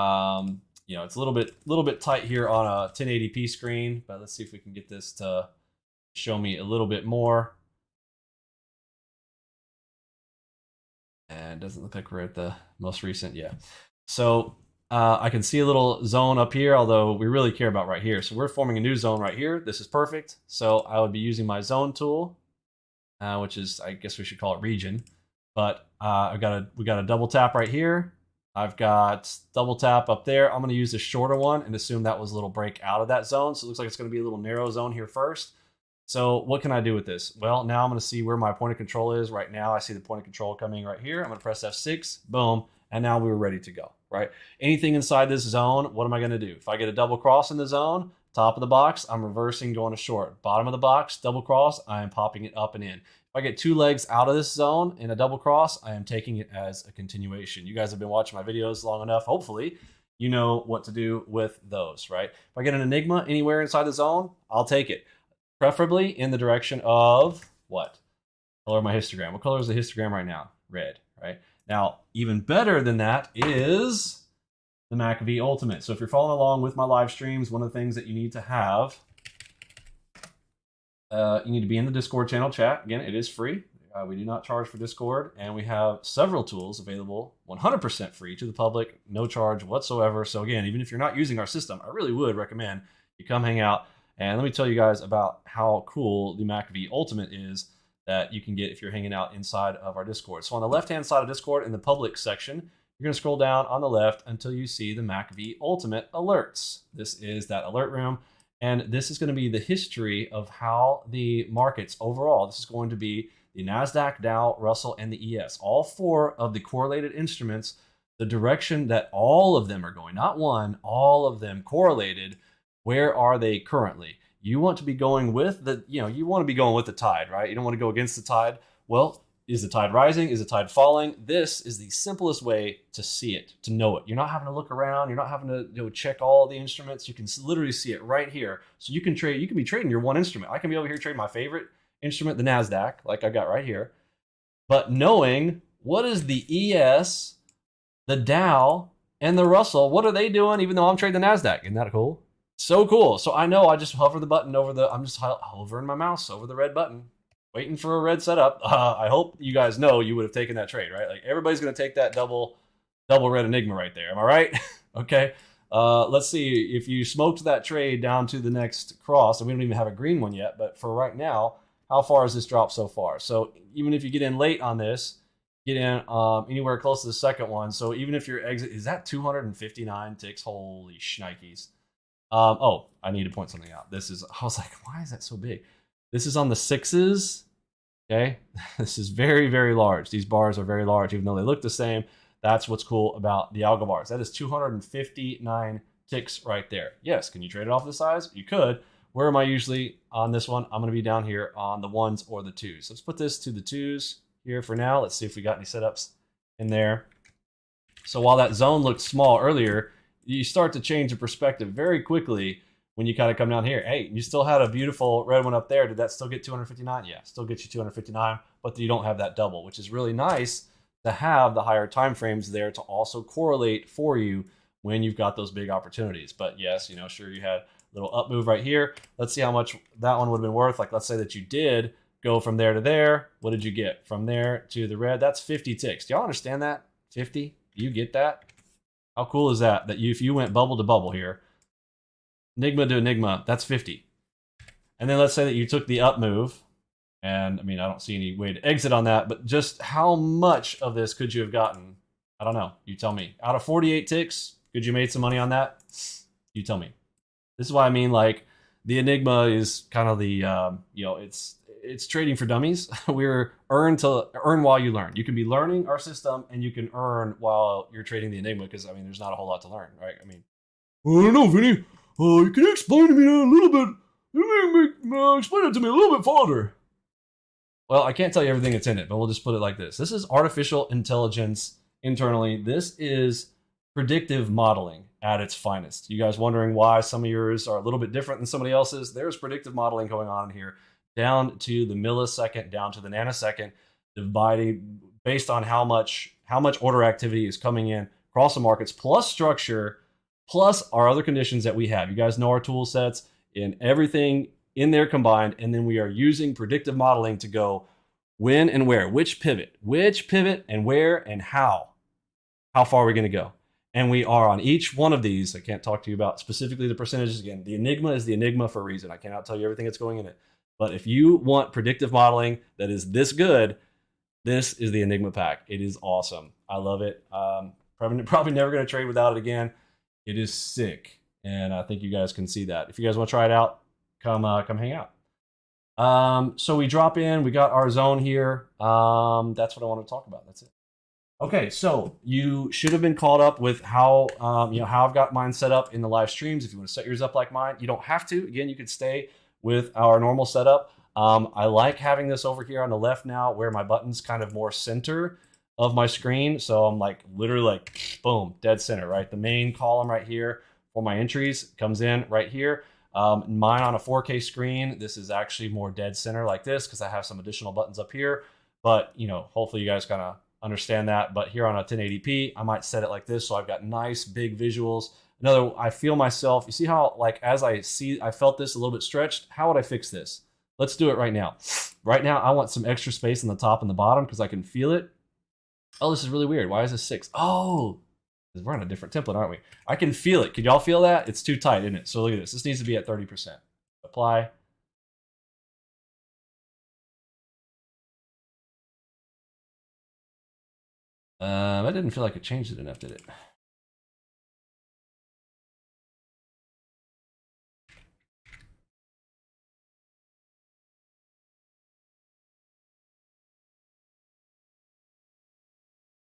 know, it's a little bit tight here on a 1080p screen, but let's see if we can get this to show me a little bit more. And it doesn't look like we're at the most recent, yeah. So I can see a little zone up here, although we really care about right here. So we're forming a new zone right here. This is perfect. So I would be using my zone tool, which is, I guess we should call it region. But we got a double tap right here. I've got double tap up there. I'm going to use the shorter one and assume that was a little break out of that zone. So it looks like it's going to be a little narrow zone here first. So what can I do with this? Well, now I'm going to see where my point of control is. Right now, I see the point of control coming right here. I'm going to press F6, boom, and now we were ready to go, right? Anything inside this zone, what am I going to do? If I get a double cross in the zone, top of the box, I'm reversing, going to short. Bottom of the box, double cross, I am popping it up and in. If I get 2 legs out of this zone in a double cross, I am taking it as a continuation. You guys have been watching my videos long enough, hopefully. You know what to do with those, right? If I get an Enigma anywhere inside the zone, I'll take it. Preferably in the direction of what? Color of my histogram. What color is the histogram right now? Red, right? Now, even better than that is the MACV Ultimate. So if you're following along with my live streams, one of the things that you need to have, you need to be in the Discord channel chat. Again, it is free. We do not charge for Discord, and we have several tools available 100% free to the public, no charge whatsoever. So again, even if you're not using our system, I really would recommend you come hang out. And let me tell you guys about how cool the MACV Ultimate is that you can get if you're hanging out inside of our Discord. So on the left-hand side of Discord in the public section, you're going to scroll down on the left until you see the MACV Ultimate Alerts. This is that alert room. And this is going to be the history of how the markets overall, this is going to be the NASDAQ, Dow, Russell, and the ES. All 4 of the correlated instruments, the direction that all of them are going, not one, all of them correlated. Where are they currently? You want to be going with the, you want to be going with the tide, right? You don't want to go against the tide. Well, is the tide rising? Is the tide falling? This is the simplest way to see it, to know it. You're not having to look around. You're not having to check all the instruments. You can literally see it right here. So you can trade. You can be trading your one instrument. I can be over here trading my favorite instrument, the NASDAQ, like I've got right here. But knowing what is the ES, the Dow, and the Russell, what are they doing even though I'm trading the NASDAQ? Isn't that cool? So cool. So I know I just hover the button over the, I'm just hovering my mouse over the red button, waiting for a red setup. I hope you guys know you would have taken that trade, right? Like everybody's going to take that double red Enigma right there. Am I right? Okay. Let's see if you smoked that trade down to the next cross, and we don't even have a green one yet, but for right now, how far has this dropped so far? So even if you get in late on this, get in anywhere close to the second one. So even if your exit, is that 259 ticks? Holy shnikes. Oh, I need to point something out. This is, I was like, why is that so big? This is on the 6s, okay? This is very, very large. These bars are very large, even though they look the same. That's what's cool about the algo bars. That is 259 ticks right there. Yes, can you trade it off the size? You could. Where am I usually on this one? I'm gonna be down here on the 1s or the 2s. Let's put this to the 2s here for now. Let's see if we got any setups in there. So while that zone looked small earlier, you start to change the perspective very quickly when you kind of come down here. Hey, you still had a beautiful red one up there. Did that still get 259? Yeah, still get you 259, but you don't have that double, which is really nice to have the higher time frames there to also correlate for you when you've got those big opportunities. But yes, sure, you had a little up move right here. Let's see how much that one would have been worth. Like, let's say that you did go from there to there. What did you get? From there to the red, that's 50 ticks. Do y'all understand that? 50? Do you get that? How cool is that? That if you went bubble to bubble here, Enigma to Enigma, that's 50. And then let's say that you took the up move, and I mean, I don't see any way to exit on that, but just how much of this could you have gotten? I don't know. You tell me. Out of 48 ticks, could you made some money on that? You tell me. This is why I mean, like, the Enigma is kind of the, it's trading for dummies. We're earn while you learn. You can be learning our system, and you can earn while you're trading the Enigma, because, I mean, there's not a whole lot to learn, right? I mean, I don't know, Vinny. Can you explain to me a little bit? Explain it to me a little bit farther. Well, I can't tell you everything that's in it, but we'll just put it like this. This is artificial intelligence internally. This is predictive modeling at its finest. You guys wondering why some of yours are a little bit different than somebody else's? There's predictive modeling going on here, down to the millisecond, down to the nanosecond, dividing based on how much order activity is coming in across the markets, plus structure, plus our other conditions that we have. You guys know our tool sets and everything in there combined, and then we are using predictive modeling to go when and where, which pivot and where and how far are we going to go. And we are on each one of these. I can't talk to you about specifically the percentages. Again, the Enigma is the Enigma for a reason. I cannot tell you everything that's going in it. But if you want predictive modeling that is this good, this is the Enigma pack. It is awesome. I love it. Probably never going to trade without it again. It is sick. And I think you guys can see that. If you guys want to try it out, come hang out. So we drop in. We got our zone here. That's what I want to talk about. That's it. Okay, so you should have been caught up with how how I've got mine set up in the live streams. If you want to set yours up like mine, you don't have to. Again, you could stay with our normal setup. I like having this over here on the left now, where my button's kind of more center of my screen. So I'm like literally like boom, dead center, right? The main column right here for my entries comes in right here. Mine on a 4K screen, this is actually more dead center like this because I have some additional buttons up here. But hopefully you guys kind of understand that. But here on a 1080p, I might set it like this, so I've got nice big visuals. I feel myself. You see how, like, as I felt this a little bit stretched. How would I fix this? Let's do it right now. Right now, I want some extra space on the top and the bottom because I can feel it. Oh, this is really weird. Why is this 6? Oh, because we're on a different template, aren't we? I can feel it. Can y'all feel that? It's too tight, isn't it? So look at this. This needs to be at 30%. Apply. I didn't feel like it changed it enough, did it?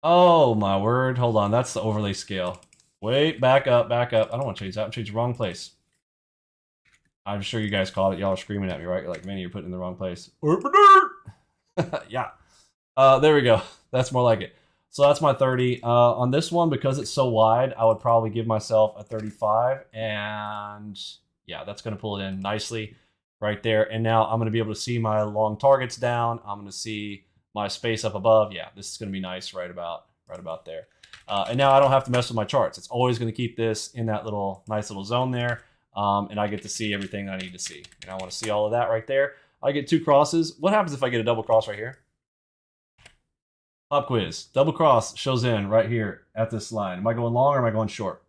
Oh my word. Hold on. That's the overlay scale. Wait, back up. I don't want to change that. I'm changing the wrong place. I'm sure you guys caught it. Y'all are screaming at me, right? You're like, Vinny, you're putting it in the wrong place. Yeah. There we go. That's more like it. So that's my 30. On this one, because it's so wide, I would probably give myself a 35. And yeah, that's going to pull it in nicely right there. And now I'm going to be able to see my long targets down. I'm going to see my space up above. Yeah, this is going to be nice right about there. And now I don't have to mess with my charts. It's always going to keep this in that nice little zone there. And I get to see everything I need to see. And I want to see all of that right there. I get 2 crosses. What happens if I get a double cross right here? Pop quiz. Double cross shows in right here at this line. Am I going long or am I going short?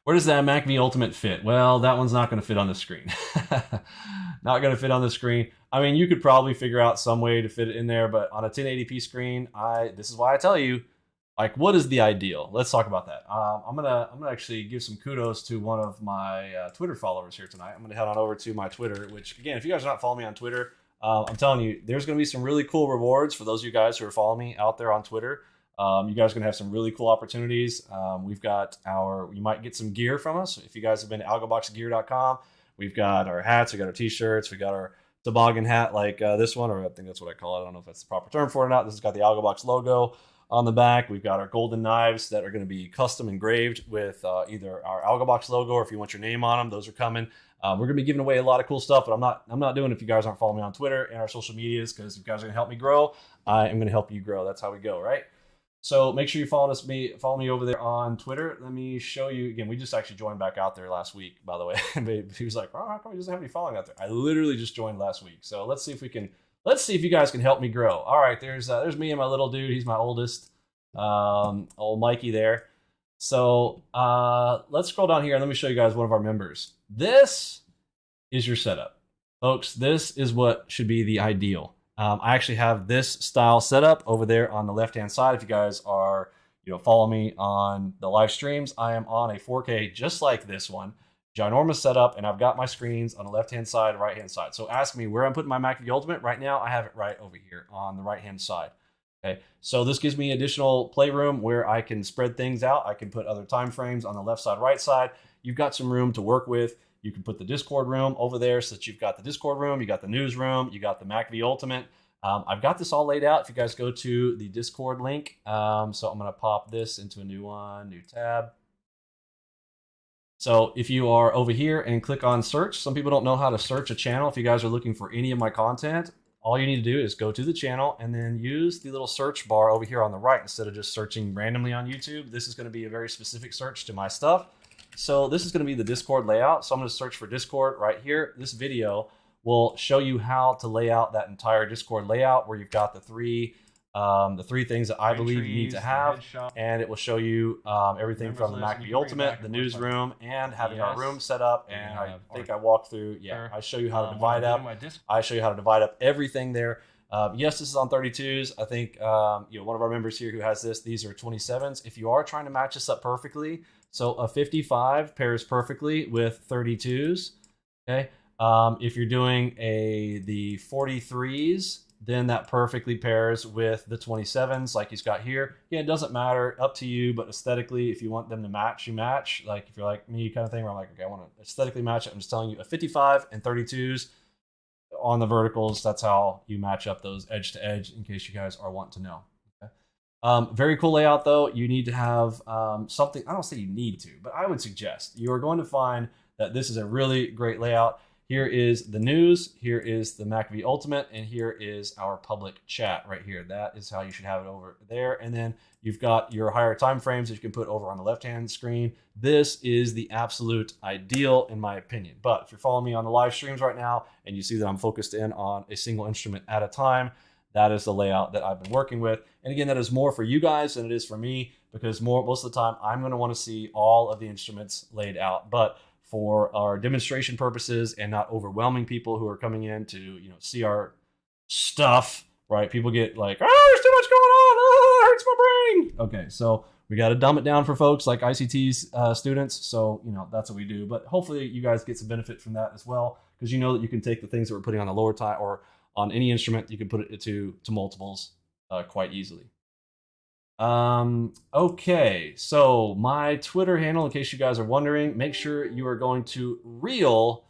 Where does that MacV Ultimate fit? Well, that one's not going to fit on the screen. Not going to fit on the screen. I mean, you could probably figure out some way to fit it in there, but on a 1080p screen, this is why I tell you, like, what is the ideal? Let's talk about that. I'm gonna actually give some kudos to one of my Twitter followers here tonight. I'm gonna head on over to my Twitter, which, again, if you guys are not following me on Twitter, I'm telling you, there's going to be some really cool rewards for those of you guys who are following me out there on Twitter. You guys are going to have some really cool opportunities. We've got you might get some gear from us. If you guys have been to AlgoBoxGear.com, we've got our hats, we've got our t-shirts, we got our toboggan hat like this one, or I think that's what I call it. I don't know if that's the proper term for it or not. This has got the AlgoBox logo on the back. We've got our golden knives that are going to be custom engraved with either our AlgoBox logo, or if you want your name on them, those are coming. We're going to be giving away a lot of cool stuff, but I'm not doing it if you guys aren't following me on Twitter and our social medias, because if you guys are going to help me grow, I am going to help you grow. That's how we go, right? So make sure you follow me over there on Twitter. Let me show you again. We just actually joined back out there last week, by the way. He was like, "Oh, how come he doesn't have any following out there?" I literally just joined last week. So let's see if we can let's see if you guys can help me grow. All right, there's me and my little dude. He's my oldest, old Mikey there. So let's scroll down here and let me show you guys one of our members. This is your setup. Folks, this is what should be the ideal. I actually have this style setup over there on the left-hand side. If you guys are, follow me on the live streams, I am on a 4K just like this one. Ginormous setup, and I've got my screens on the left-hand side, right-hand side. So ask me where I'm putting my McAfee Ultimate. Right now, I have it right over here on the right-hand side. Okay, so this gives me additional playroom where I can spread things out. I can put other time frames on the left side, right side. You've got some room to work with. You can put the Discord room over there so that you've got the Discord room, you got the news room, you got the McAfee Ultimate. I've got this all laid out. If you guys go to the Discord link, so I'm going to pop this into a new one, new tab. So if you are over here and click on search, some people don't know how to search a channel. If you guys are looking for any of my content, all you need to do is go to the channel and then use the little search bar over here on the right instead of just searching randomly on YouTube. This is going to be a very specific search to my stuff. So this is going to be the Discord layout. So I'm going to search for Discord right here. This video will show you how to lay out that entire Discord layout where you've got the three things that I believe you need to have, and it will show you everything from the McAfee Ultimate, the newsroom, and having our room set up. And I think I walked through. Yeah, I show you how to divide up. I show you how to divide up everything there. Yes, this is on 32s. I think one of our members here who has this. These are 27s. If you are trying to match this up perfectly, so a 55 pairs perfectly with 32s. Okay. If you're doing the 43s, then that perfectly pairs with the 27s like he's got here. Yeah, it doesn't matter, up to you, but aesthetically, if you want them to match, you match. Like if you're like me kind of thing, where I'm like, okay, I want to aesthetically match it. I'm just telling you a 55 and 32s on the verticals. That's how you match up those edge to edge, in case you guys are wanting to know. Okay. Very cool layout though. You need to have something, I don't say you need to, but I would suggest you are going to find that this is a really great layout. Here is the news, here is the McAfee Ultimate, and here is our public chat right here. That is how you should have it over there. And then you've got your higher time frames that you can put over on the left-hand screen. This is the absolute ideal in my opinion. But if you're following me on the live streams right now and you see that I'm focused in on a single instrument at a time, that is the layout that I've been working with. And again, that is more for you guys than it is for me, because most of the time I'm going to want to see all of the instruments laid out. But for our demonstration purposes and not overwhelming people who are coming in to see our stuff, right? People get like, oh, there's too much going on, oh, it hurts my brain. Okay, so we got to dumb it down for folks like ICT's students. So that's what we do. But hopefully you guys get some benefit from that as well, because you know that you can take the things that we're putting on the lower tie or on any instrument, you can put it to multiples quite easily. Okay, so my Twitter handle, in case you guys are wondering, make sure you are going to real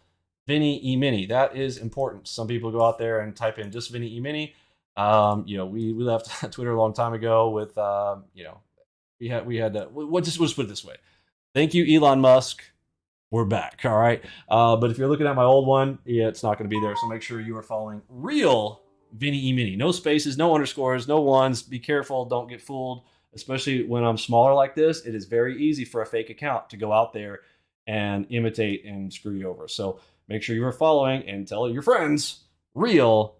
Vinny Emini. That is important. Some people go out there and type in just Vinny Emini. We left Twitter a long time ago with we had to, we'll just put it this way. Thank you, Elon Musk. We're back. All right. But if you're looking at my old one, yeah, it's not going to be there. So make sure you are following real Vinny Emini. No spaces, no underscores, no ones. Be careful. Don't get fooled. Especially when I'm smaller like this, it is very easy for a fake account to go out there and imitate and screw you over. So make sure you are following and tell your friends real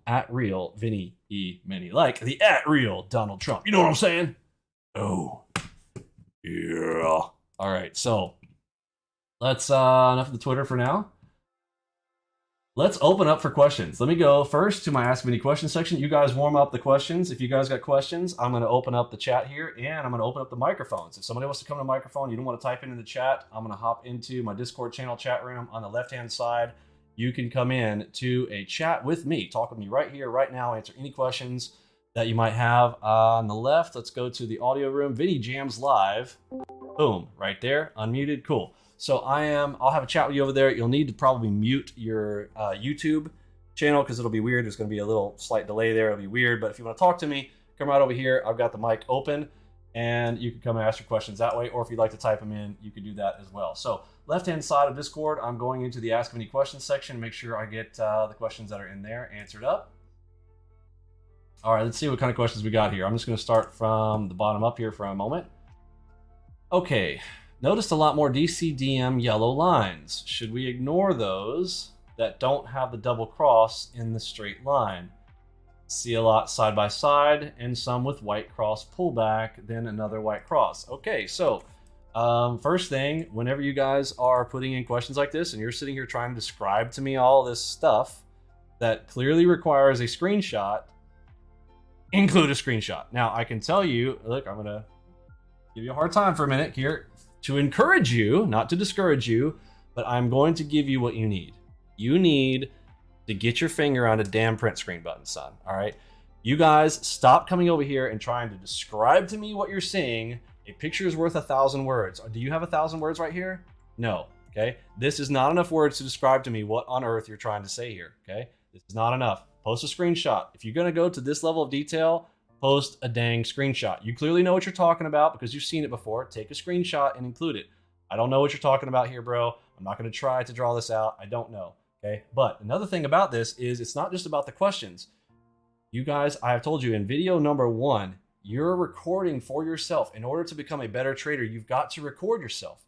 Vinny Emini, like the @real Donald Trump. You know what I'm saying? Oh, yeah. All right. So let's enough of the Twitter for now. Let's open up for questions. Let me go first to my Ask Vinny questions section. You guys warm up the questions. If you guys got questions, I'm going to open up the chat here, and I'm going to open up the microphones. If somebody wants to come to the microphone, you don't want to type in the chat, I'm going to hop into my Discord channel chat room on the left-hand side. You can come in to a chat with me. Talk with me right here, right now. Answer any questions that you might have. On the left, let's go to the audio room. Vinny Jams Live. Boom, right there. Unmuted. Cool. So I'll have a chat with you over there. You'll need to probably mute your YouTube channel because it'll be weird. There's going to be a little slight delay there. It'll be weird. But if you want to talk to me, come right over here. I've got the mic open, and you can come and ask your questions that way. Or if you'd like to type them in, you can do that as well. So left-hand side of Discord, I'm going into the Ask Vinny questions section. Make sure I get the questions that are in there answered up. All right, let's see what kind of questions we got here. I'm just going to start from the bottom up here for a moment. Okay. Noticed a lot more DCDM yellow lines. Should we ignore those that don't have the double cross in the straight line? See a lot side by side, and some with white cross pullback, then another white cross. Okay, so first thing, whenever you guys are putting in questions like this and you're sitting here trying to describe to me all this stuff that clearly requires a screenshot, include a screenshot. Now, I can tell you, look, I'm gonna give you a hard time for a minute here to encourage you, not to discourage you, but I'm going to give you what you need. You need to get your finger on a damn print screen button, son. All right, you guys stop coming over here and trying to describe to me what you're seeing. A picture is worth 1,000 words. Do you have 1,000 words right here? No. Okay, this is not enough words to describe to me what on earth you're trying to say here. Okay, this is not enough. Post a screenshot. If you're going to go to this level of detail, post a dang screenshot. You clearly know what you're talking about because you've seen it before. Take a screenshot and include it. I don't know what you're talking about here, bro. I'm not going to try to draw this out. I don't know. Okay, but another thing about this is it's not just about the questions. You guys, I have told you in video number 1, you're recording for yourself. In order to become a better trader, you've got to record yourself.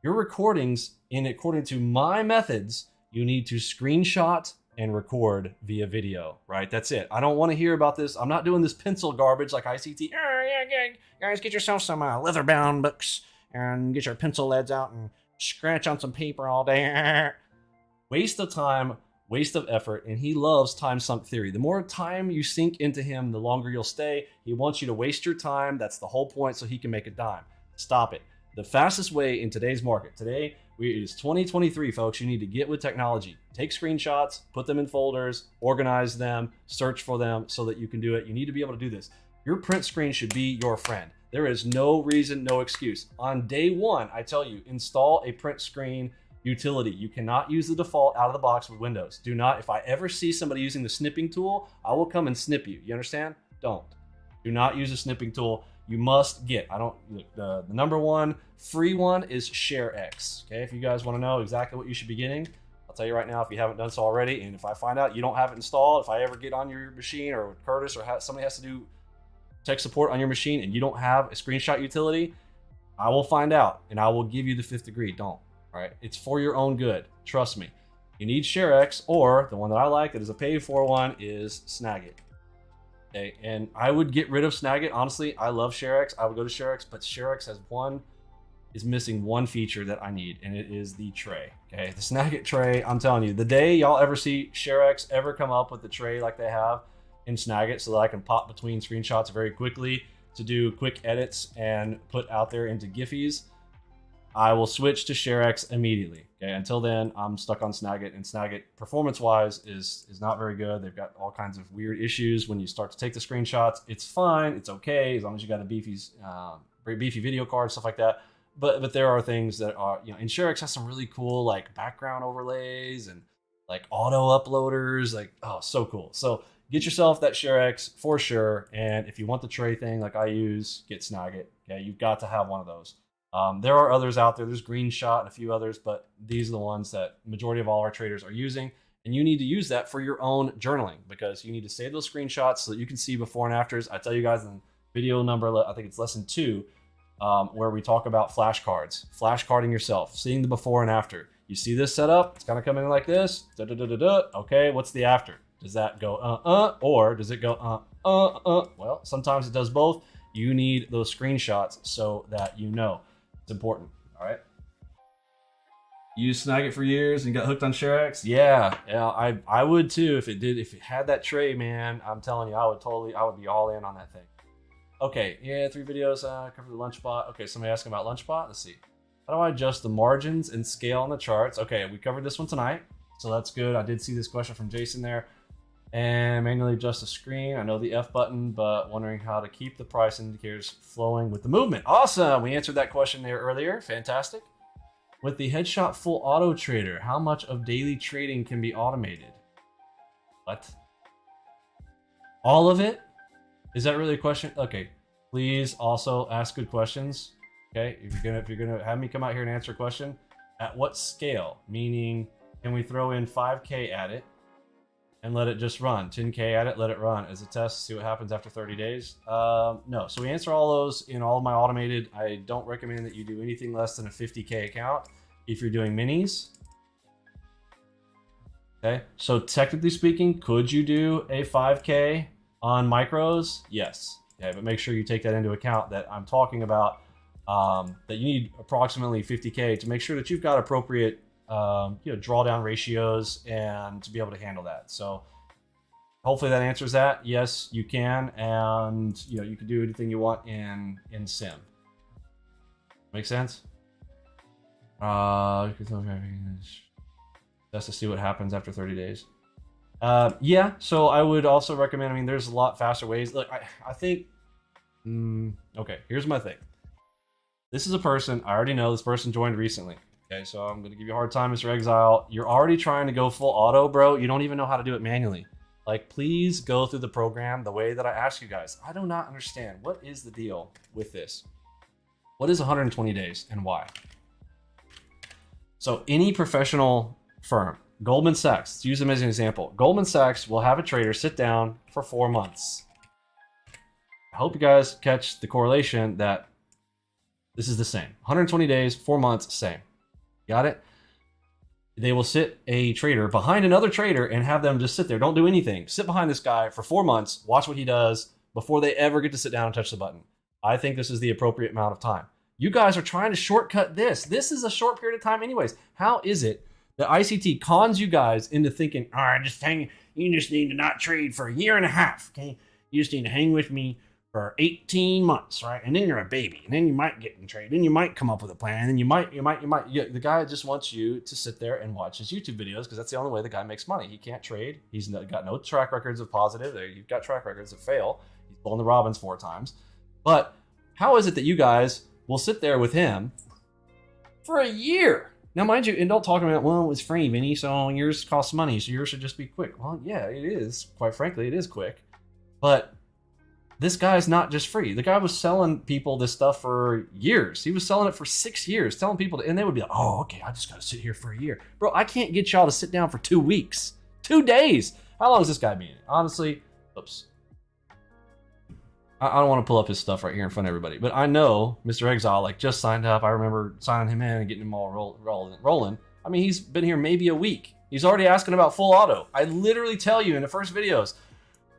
Your recordings, according to my methods, you need to screenshot and record via video, right? That's it. I don't want to hear about this. I'm not doing this pencil garbage like ICT. Oh, yeah, guys, get yourself some leather-bound books and get your pencil leads out and scratch on some paper all day. Waste of time, waste of effort, and he loves time sunk theory. The more time you sink into him, the longer you'll stay. He wants you to waste your time. That's the whole point, so he can make a dime. Stop it. The fastest way in today's market, it is 2023, folks. You need to get with technology. Take screenshots, put them in folders, organize them, search for them so that you can do it. You need to be able to do this. Your print screen should be your friend. There is no reason, no excuse. On day 1, I tell you, install a print screen utility. You cannot use the default out of the box with Windows. Do not. If I ever see somebody using the snipping tool, I will come and snip you. You understand? Don't. Do not use a snipping tool. You must get. The number 1 free one is ShareX. Okay, if you guys want to know exactly what you should be getting, I'll tell you right now if you haven't done so already. And if I find out you don't have it installed, if I ever get on your machine or with Curtis or somebody has to do tech support on your machine and you don't have a screenshot utility, I will find out and I will give you the 5th degree. Don't. All right, it's for your own good. Trust me. You need ShareX, or the one that I like that is a pay for one is Snagit. Okay, and I would get rid of Snagit. Honestly, I love ShareX. I would go to ShareX, but ShareX is missing one feature that I need, and it is the tray. Okay, the Snagit tray. I'm telling you, the day y'all ever see ShareX ever come up with the tray like they have in Snagit, so that I can pop between screenshots very quickly to do quick edits and put out there into Giphies, I will switch to ShareX immediately. Okay, until then, I'm stuck on Snagit, and Snagit, performance-wise, is not very good. They've got all kinds of weird issues when you start to take the screenshots. It's fine, it's okay, as long as you got a very beefy video card, stuff like that. But there are things that are, and ShareX has some really cool like background overlays and like auto uploaders, like, oh, so cool. So get yourself that ShareX for sure, and if you want the tray thing like I use, get Snagit. Okay, you've got to have one of those. There are others out there. There's Greenshot and a few others, but these are the ones that majority of all our traders are using. And you need to use that for your own journaling because you need to save those screenshots so that you can see before and afters. I tell you guys in video number, I think it's lesson 2, where we talk about flashcards, flashcarding yourself, seeing the before and after. You see this setup? It's kind of coming like this. Okay, what's the after? Does that go or does it go Well, sometimes it does both. You need those screenshots so that you know. It's important. All right. Used Snagit for years and got hooked on ShareX. Yeah, I would too if it had that tray, man. I'm telling you, I would be all in on that thing. Okay, yeah, 3 videos, cover the Lunchbot. Okay, somebody asking about Lunchbot. Let's see. How do I adjust the margins and scale on the charts? Okay, we covered this one tonight, so that's good. I did see this question from Jason there. And manually adjust the screen. I know the F button, but wondering how to keep the price indicators flowing with the movement. Awesome, we answered that question there earlier. Fantastic. With the Headshot Full Auto Trader, how much of daily trading can be automated? What? All of it? Is that really a question? Okay, please also ask good questions. Okay, if you're gonna have me come out here and answer a question, at what scale? Meaning, can we throw in 5K at it and let it just run? 10K at it, let it run as a test, see what happens after 30 days? No. So we answer all those in all of my automated. I don't recommend that you do anything less than a 50K account if you're doing minis. Okay, so technically speaking, could you do a 5K On micros, yes. Okay, but make sure you take that into account that I'm talking about that you need approximately 50K to make sure that you've got appropriate drawdown ratios and to be able to handle that. So hopefully that answers that. Yes, you can, and you can do anything you want in sim. Make sense? Just to see what happens after 30 days. Yeah, so I would also recommend, I mean, there's a lot faster ways. Look, I think, okay, here's my thing. This is a person, I already know this person joined recently. Okay, so I'm going to give you a hard time, Mr. Exile. You're already trying to go full auto, bro. You don't even know how to do it manually. Like, please go through the program the way that I asked you guys. I do not understand. What is the deal with this? What is 120 days and why? So any professional firm, Goldman Sachs, let's use them as an example. Goldman Sachs will have a trader sit down for 4 months. I hope you guys catch the correlation that this is the same. 120 days, 4 months, same. Got it? They will sit a trader behind another trader and have them just sit there. Don't do anything. Sit behind this guy for 4 months, watch what he does before they ever get to sit down and touch the button. I think this is the appropriate amount of time. You guys are trying to shortcut this. This is a short period of time anyways. How is it that ICT cons you guys into thinking, all right, you just need to not trade for a year and a half, okay? You just need to hang with me for 18 months, right? And then you're a baby, and then you might get in trade, and you might come up with a plan, and then you might. The guy just wants you to sit there and watch his YouTube videos because that's the only way the guy makes money. He can't trade. He's got no track records of positive. You've got track records of fail. He's blown the Robins 4 times. But how is it that you guys will sit there with him for a year? Now, mind you, and don't talk about, well, it was free, Vinny, so yours costs money, so yours should just be quick. Well, yeah, it is. Quite frankly, it is quick. But this guy's not just free. The guy was selling people this stuff for years. He was selling it for 6 years, telling people to, and they would be like, oh, okay, I just got to sit here for a year. Bro, I can't get y'all to sit down for 2 weeks. 2 days. How long has this guy been in? Honestly, oops. I don't want to pull up his stuff right here in front of everybody, but I know Mr. Exile just signed up. I remember signing him in and getting him all rolling. I mean, he's been here maybe a week. He's already asking about full auto. I literally tell you in the first videos,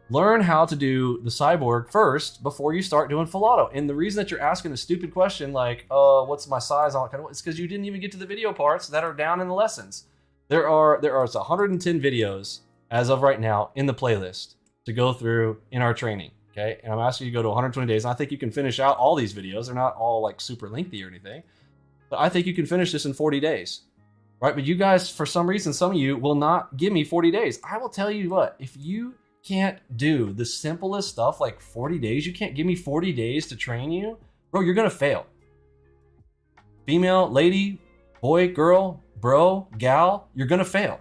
learn how to do the cyborg first before you start doing full auto. And the reason that you're asking a stupid question like, what's my size on it? It's because you didn't even get to the video parts that are down in the lessons. There are 110 videos as of right now in the playlist to go through in our training. Okay, and I'm asking you to go to 120 days. And I think you can finish out all these videos. They're not all super lengthy or anything, but I think you can finish this in 40 days, right? But you guys, for some reason, some of you will not give me 40 days. I will tell you what, if you can't do the simplest stuff like 40 days, you can't give me 40 days to train you, bro, you're gonna fail. Female, lady, boy, girl, bro, gal, you're gonna fail.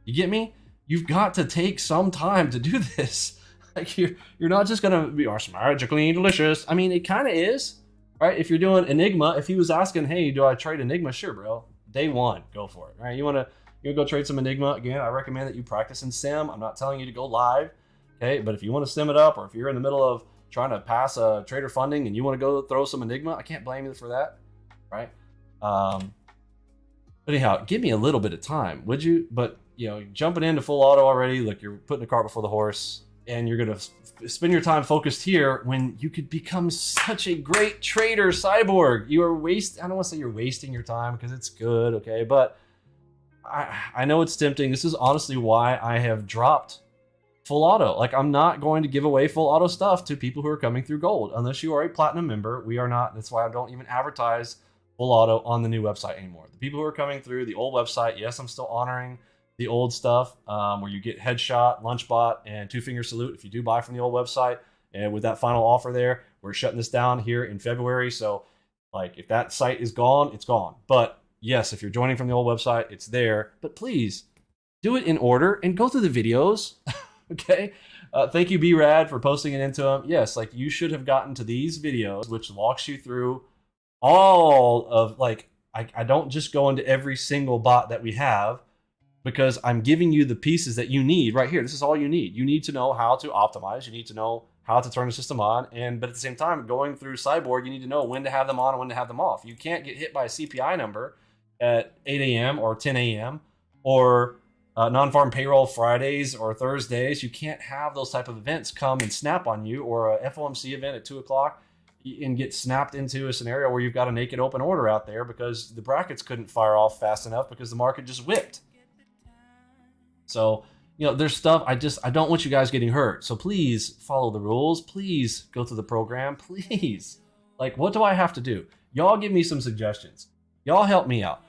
You get me? You've got to take some time to do this. Like you're not just gonna be magically delicious. I mean, it kind of is, right? If you're doing Enigma, if he was asking, hey, do I trade Enigma? Sure, bro. Day one, go for it. Right? You wanna go trade some Enigma? Again, I recommend that you practice in sim. I'm not telling you to go live, okay? But if you want to sim it up, or if you're in the middle of trying to pass a trader funding and you want to go throw some Enigma, I can't blame you for that, right? But anyhow, give me a little bit of time, would you? But jumping into full auto already, look, you're putting the cart before the horse. And you're going to spend your time focused here when you could become such a great trader cyborg. You are I don't want to say you're wasting your time because it's good, okay? But I know it's tempting. This is honestly why I have dropped full auto. Like, I'm not going to give away full auto stuff to people who are coming through gold. Unless you are a platinum member, we are not. That's why I don't even advertise full auto on the new website anymore. The people who are coming through the old website, yes, I'm still honoring the old stuff where you get headshot, lunchbot, and 2-finger salute if you do buy from the old website. And with that final offer there, we're shutting this down here in February. So like if that site is gone, it's gone. But yes, if you're joining from the old website, it's there. But please do it in order and go through the videos. Okay. Thank you, B-Rad, for posting it into them. Yes, like you should have gotten to these videos, which walks you through all of I don't just go into every single bot that we have, because I'm giving you the pieces that you need right here. This is all you need. You need to know how to optimize. You need to know how to turn the system on. But at the same time, going through Cyborg, you need to know when to have them on and when to have them off. You can't get hit by a CPI number at 8 a.m. or 10 a.m. or non-farm payroll Fridays or Thursdays. You can't have those type of events come and snap on you, or a FOMC event at 2 o'clock and get snapped into a scenario where you've got a naked open order out there because the brackets couldn't fire off fast enough because the market just whipped. So, you know, there's stuff I don't want you guys getting hurt. So please follow the rules. Please go through the program. Please. Like, what do I have to do? Y'all give me some suggestions. Y'all help me out.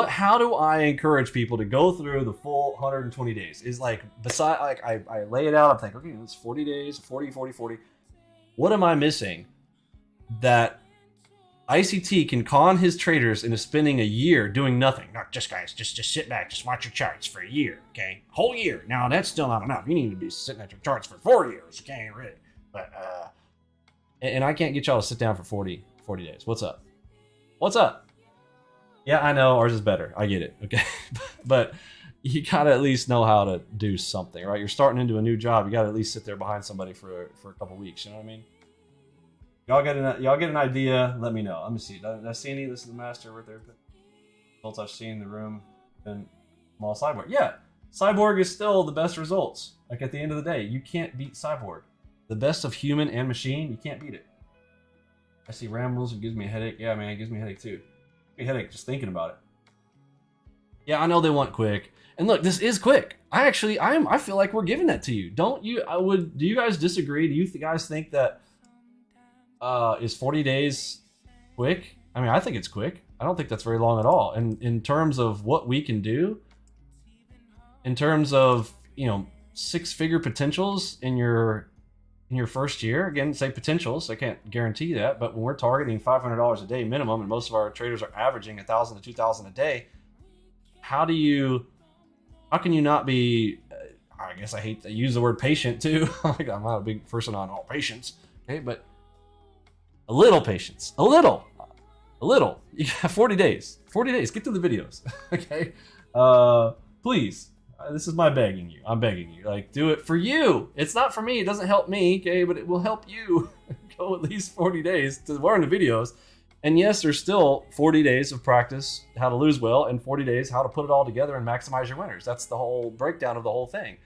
How do I encourage people to go through the full 120 days? Is like, beside, like I lay it out, I'm thinking, okay, it's 40 days, 40, 40, 40. What am I missing that ICT can con his traders into spending a year doing nothing? Not just, guys, just sit back, just watch your charts for a year, okay? Whole year. Now, that's still not enough. You need to be sitting at your charts for 4 years, okay? Really. But, and I can't get y'all to sit down for 40 days. What's up? What's up? Yeah, I know ours is better. I get it, okay? But you gotta at least know how to do something, right? You're starting into a new job. You gotta at least sit there behind somebody for a couple weeks. You know what I mean? Y'all get an idea? Let me know. Let me see. Did I see any? This is the master right there. Results I've seen in the room. And small Cyborg. Yeah, Cyborg is still the best results. Like at the end of the day, you can't beat Cyborg. The best of human and machine. You can't beat it. I see rambles. It gives me a headache. Yeah, man, it gives me a headache too. A headache just thinking about it. Yeah, I know they want quick. And look, this is quick. I feel like we're giving that to you. Don't you? Do you guys disagree? Do you guys think that is 40 days quick? I mean, I think it's quick. I don't think that's very long at all. And in terms of what we can do, in terms of, you know, 6-figure potentials in your first year, again, say potentials, I can't guarantee that, but when we're targeting $500 a day minimum, and most of our traders are averaging $1,000 to $2,000 a day, how can you not be, I guess I hate to use the word patient too. I'm not a big person on all patience, okay, but a little patience, a little. You got 40 days, get through the videos, okay? Please. This is my begging you. I'm begging you. Like, do it for you. It's not for me. It doesn't help me, okay? But it will help you go at least 40 days to learn the videos. And yes, there's still 40 days of practice how to lose well, and 40 days how to put it all together and maximize your winners. That's the whole breakdown of the whole thing.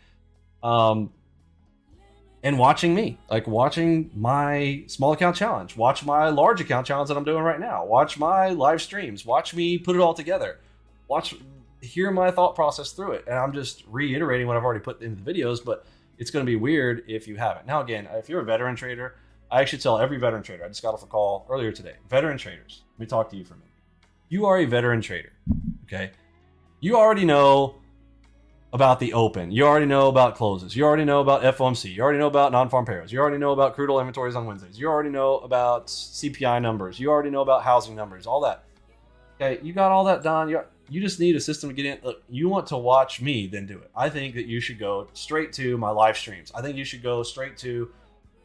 And watching me, like watching my small account challenge, watch my large account challenge that I'm doing right now, watch my live streams, watch me put it all together, hear my thought process through it. And I'm just reiterating what I've already put into the videos, but it's going to be weird if you haven't. Now, again, if you're a veteran trader, I actually tell every veteran trader, I just got off a call earlier today, veteran traders, let me talk to you for a minute. You are a veteran trader, okay? You already know about the open. You already know about closes. You already know about FOMC. You already know about non-farm payrolls. You already know about crude oil inventories on Wednesdays. You already know about CPI numbers. You already know about housing numbers, all that. Okay, you got all that done. You just need a system to get in. Look, you want to watch me, then do it. I think that you should go straight to my live streams. I think you should go straight to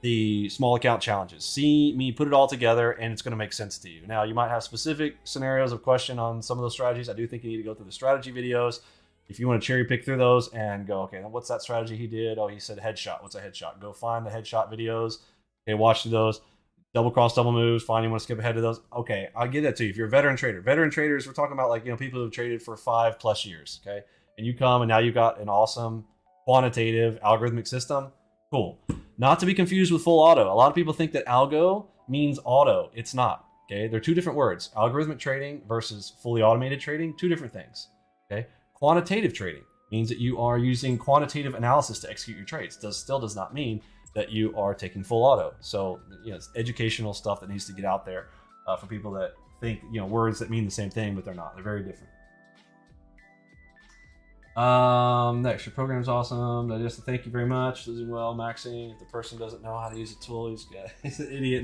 the small account challenges. See me put it all together, and it's going to make sense to you. Now, you might have specific scenarios of question on some of those strategies. I do think you need to go through the strategy videos. If you want to cherry pick through those and go, okay, what's that strategy he did? Oh, he said headshot. What's a headshot? Go find the headshot videos. Okay, watch those. Double cross, double moves. Fine, you want to skip ahead to those? Okay, I'll give that to you. If you're a veteran trader, veteran traders, we're talking about like, you know, people who've traded for 5+ years. Okay, and you come and now you've got an awesome quantitative algorithmic system. Cool. Not to be confused with full auto. A lot of people think that algo means auto. It's not. Okay, they're two different words. Algorithmic trading versus fully automated trading, two different things. Okay, quantitative trading means that you are using quantitative analysis to execute your trades. Still does not mean that you are taking full auto. So, you know, it's educational stuff that needs to get out there for people that think, you know, words that mean the same thing, but they're not. They're very different. Next, your program's awesome. Just thank you very much. Losing well, maxing. If the person doesn't know how to use a tool, he's an idiot.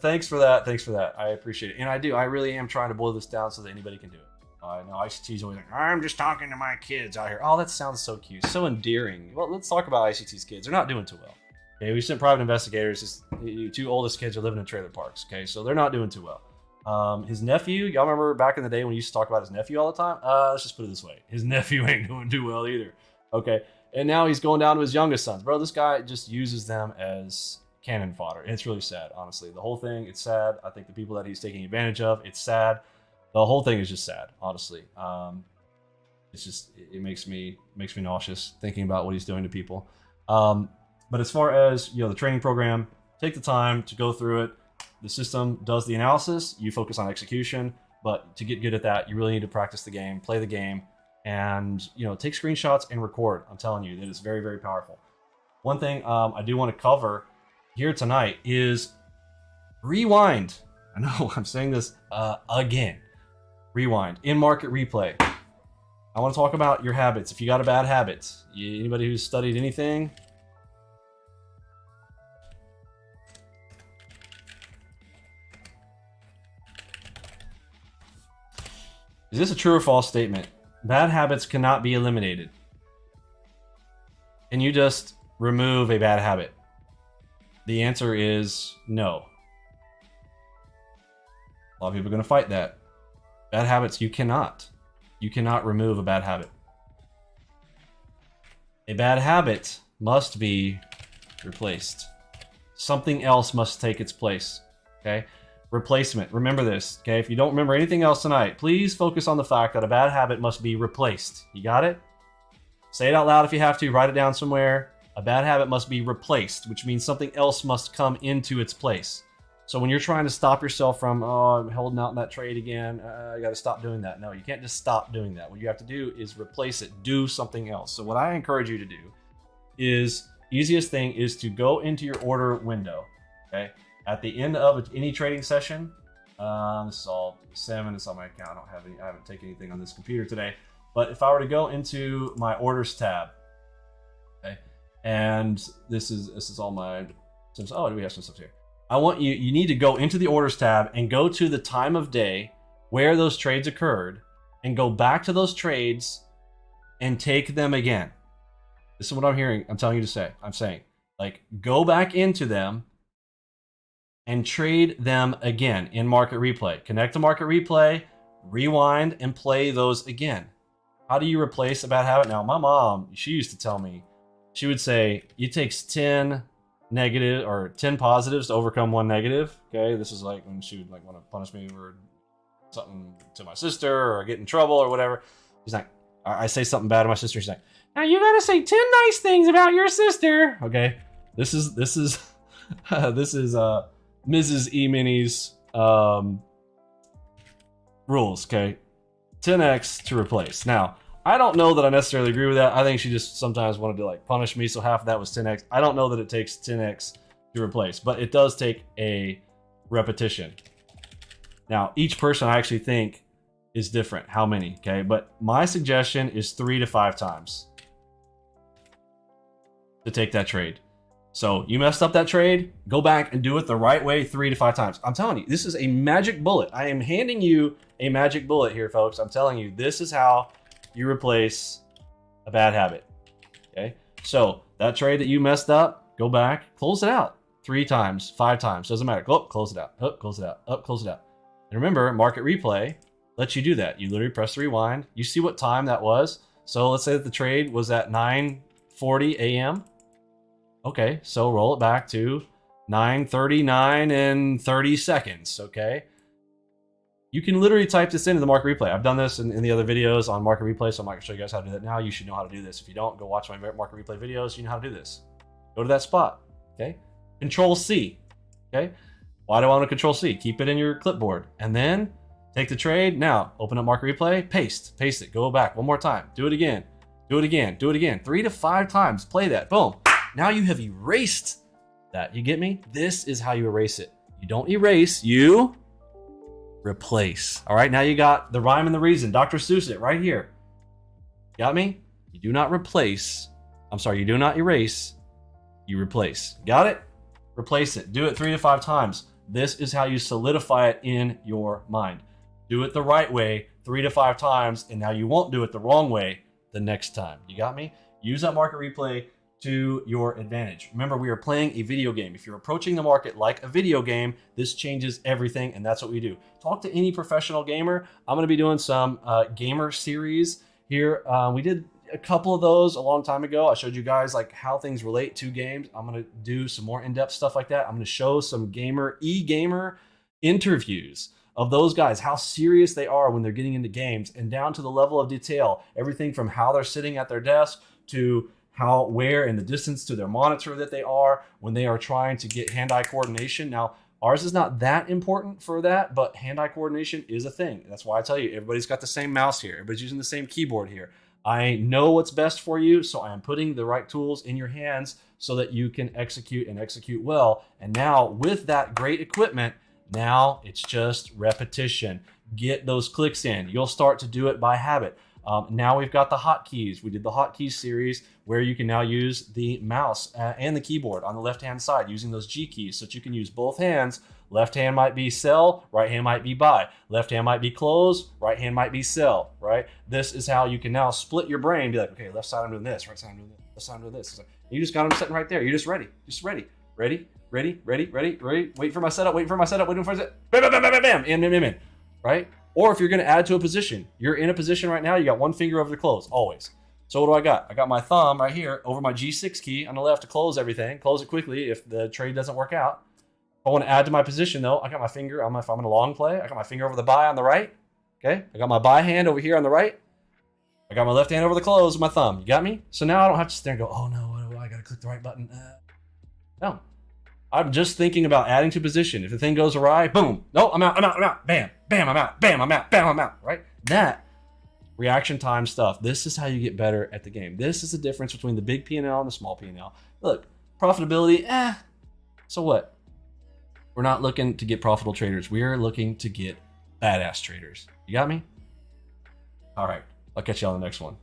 Thanks for that. Thanks for that. I appreciate it. And I really am trying to boil this down so that anybody can do it. I know ICT's always like, I'm just talking to my kids out here. Oh, that sounds so cute, so endearing. Well, let's talk about ICT's kids. They're not doing too well. Okay, we sent private investigators. His 2 oldest kids are living in trailer parks. Okay, so they're not doing too well. His nephew, y'all remember back in the day when we used to talk about his nephew all the time? Let's just put it this way: his nephew ain't doing too well either. Okay, and now he's going down to his youngest sons. Bro, this guy just uses them as cannon fodder. It's really sad, honestly. The whole thing, it's sad. I think the people that he's taking advantage of, it's sad. The whole thing is just sad, honestly. it's just, it makes me nauseous thinking about what he's doing to people. But as far as, the training program, take the time to go through it. The system does the analysis. You focus on execution. But to get good at that, you really need to practice the game, play the game, and take screenshots and record. I'm telling you, that is very, very powerful. One thing I do want to cover here tonight is rewind. I know I'm saying this again. Rewind. In-market replay. I want to talk about your habits. If you got a bad habit, anybody who's studied anything, is this a true or false statement? Bad habits cannot be eliminated. Can you just remove a bad habit? The answer is no. A lot of people are going to fight that. Bad habits, you cannot. You cannot remove a bad habit. A bad habit must be replaced. Something else must take its place. Okay? Replacement. Remember this. Okay? If you don't remember anything else tonight, please focus on the fact that a bad habit must be replaced. You got it? Say it out loud if you have to. Write it down somewhere. A bad habit must be replaced, which means something else must come into its place. So when you're trying to stop yourself from, oh, I'm holding out in that trade again, I got to stop doing that. No, you can't just stop doing that. What you have to do is replace it. Do something else. So what I encourage you to do is, easiest thing is to go into your order window. Okay. At the end of any trading session, this is all 7. It's on my account. I haven't taken anything on this computer today. But if I were to go into my orders tab, okay, and this is all my. Oh, do we have some stuff here? I want you need to go into the orders tab and go to the time of day where those trades occurred and go back to those trades and take them again. This is what I'm hearing. I'm telling you to say. I'm saying, like, go back into them and trade them again in market replay. Connect to market replay, rewind, and play those again. How do you replace a bad habit? Now, my mom, she used to tell me, she would say, it takes 10 negative or 10 positives to overcome 1 negative. Okay, this is like when she would like want to punish me or something to my sister or get in trouble or whatever. She's like, I say something bad to my sister. She's like, now you gotta say 10 nice things about your sister. Okay, this is Mrs. Emini's rules. Okay, 10x to replace. Now, I don't know that I necessarily agree with that. I think she just sometimes wanted to like punish me, so half of that was 10x. I don't know that it takes 10x to replace, but it does take a repetition. Now, each person I actually think is different. How many? Okay, but my suggestion is 3 to 5 times to take that trade. So you messed up that trade, go back and do it the right way 3 to 5 times. I'm telling you, this is a magic bullet. I am handing you a magic bullet here, folks. I'm telling you, this is how you replace a bad habit. Okay, so that trade that you messed up, go back, close it out 3 times, 5 times, doesn't matter. Go up, close it out, up, close it out, up, close it out. And remember, market replay lets you do that. You literally press the rewind. You see what time that was. So let's say that the trade was at 9:40 a.m. Okay, so roll it back to 9:39 and 30 seconds. Okay. You can literally type this into the market replay. I've done this in the other videos on market replay, so I'm not gonna show you guys how to do that now. You should know how to do this. If you don't, go watch my market replay videos. You know how to do this. Go to that spot, okay? Control C, okay? Why do I want to Control C? Keep it in your clipboard. And then take the trade. Now, open up market replay, paste it, go back one more time. Do it again, do it again, do it again. 3 to 5 times, play that, boom. Now you have erased that, you get me? This is how you erase it. You don't erase, you replace. All right, now you got the rhyme and the reason. Dr. Seuss it right here. Got me? You do not replace. I'm sorry, you do not erase. You replace. Got it? Replace it. Do it 3 to 5 times. This is how you solidify it in your mind. Do it the right way 3 to 5 times, and now you won't do it the wrong way the next time. You got me? Use that market replay to your advantage. Remember, we are playing a video game. If you're approaching the market like a video game, this changes everything, and that's what we do. Talk to any professional gamer. I'm going to be doing some gamer series here. We did a couple of those a long time ago. I showed you guys like how things relate to games. I'm going to do some more in-depth stuff like that. I'm going to show some e-gamer interviews of those guys, how serious they are when they're getting into games, and down to the level of detail, everything from how they're sitting at their desk to where in the distance to their monitor that they are when they are trying to get hand-eye coordination. Now, ours is not that important for that, but hand-eye coordination is a thing. That's why I tell you, everybody's got the same mouse here. Everybody's using the same keyboard here. I know what's best for you, so I am putting the right tools in your hands so that you can execute and execute well. And now with that great equipment, now it's just repetition. Get those clicks in. You'll start to do it by habit. Now we've got the hotkeys. We did the hotkeys series where you can now use the mouse and the keyboard on the left-hand side using those G keys so that you can use both hands. Left hand might be sell, right hand might be buy. Left hand might be close, right hand might be sell, right? This is how you can now split your brain, be like, okay, left side I'm doing this, right side I'm doing this, left side I'm doing this. It's like, you just got them sitting right there. You're just ready. Just ready. Ready, ready, ready, ready, ready. Wait for my setup, waiting for my setup, waiting for my setup. Bam, bam, bam, bam, bam, in, right? Or if you're gonna add to a position, you're in a position right now, you got one finger over the close, always. So what do I got? I got my thumb right here over my G6 key on the left to close everything, close it quickly if the trade doesn't work out. If I want to add to my position though, I got my finger, if I'm in a long play, I got my finger over the buy on the right. Okay, I got my buy hand over here on the right. I got my left hand over the close with my thumb. You got me? So now I don't have to sit there and go, oh no, I gotta click the right button. No. I'm just thinking about adding to position. If the thing goes awry, boom. No, I'm out. Bam, bam, I'm out. Bam, I'm out. Bam, I'm out. Right? That reaction time stuff. This is how you get better at the game. This is the difference between the big P&L and the small P&L. Look, profitability, so what? We're not looking to get profitable traders. We are looking to get badass traders. You got me? All right. I'll catch you on the next one.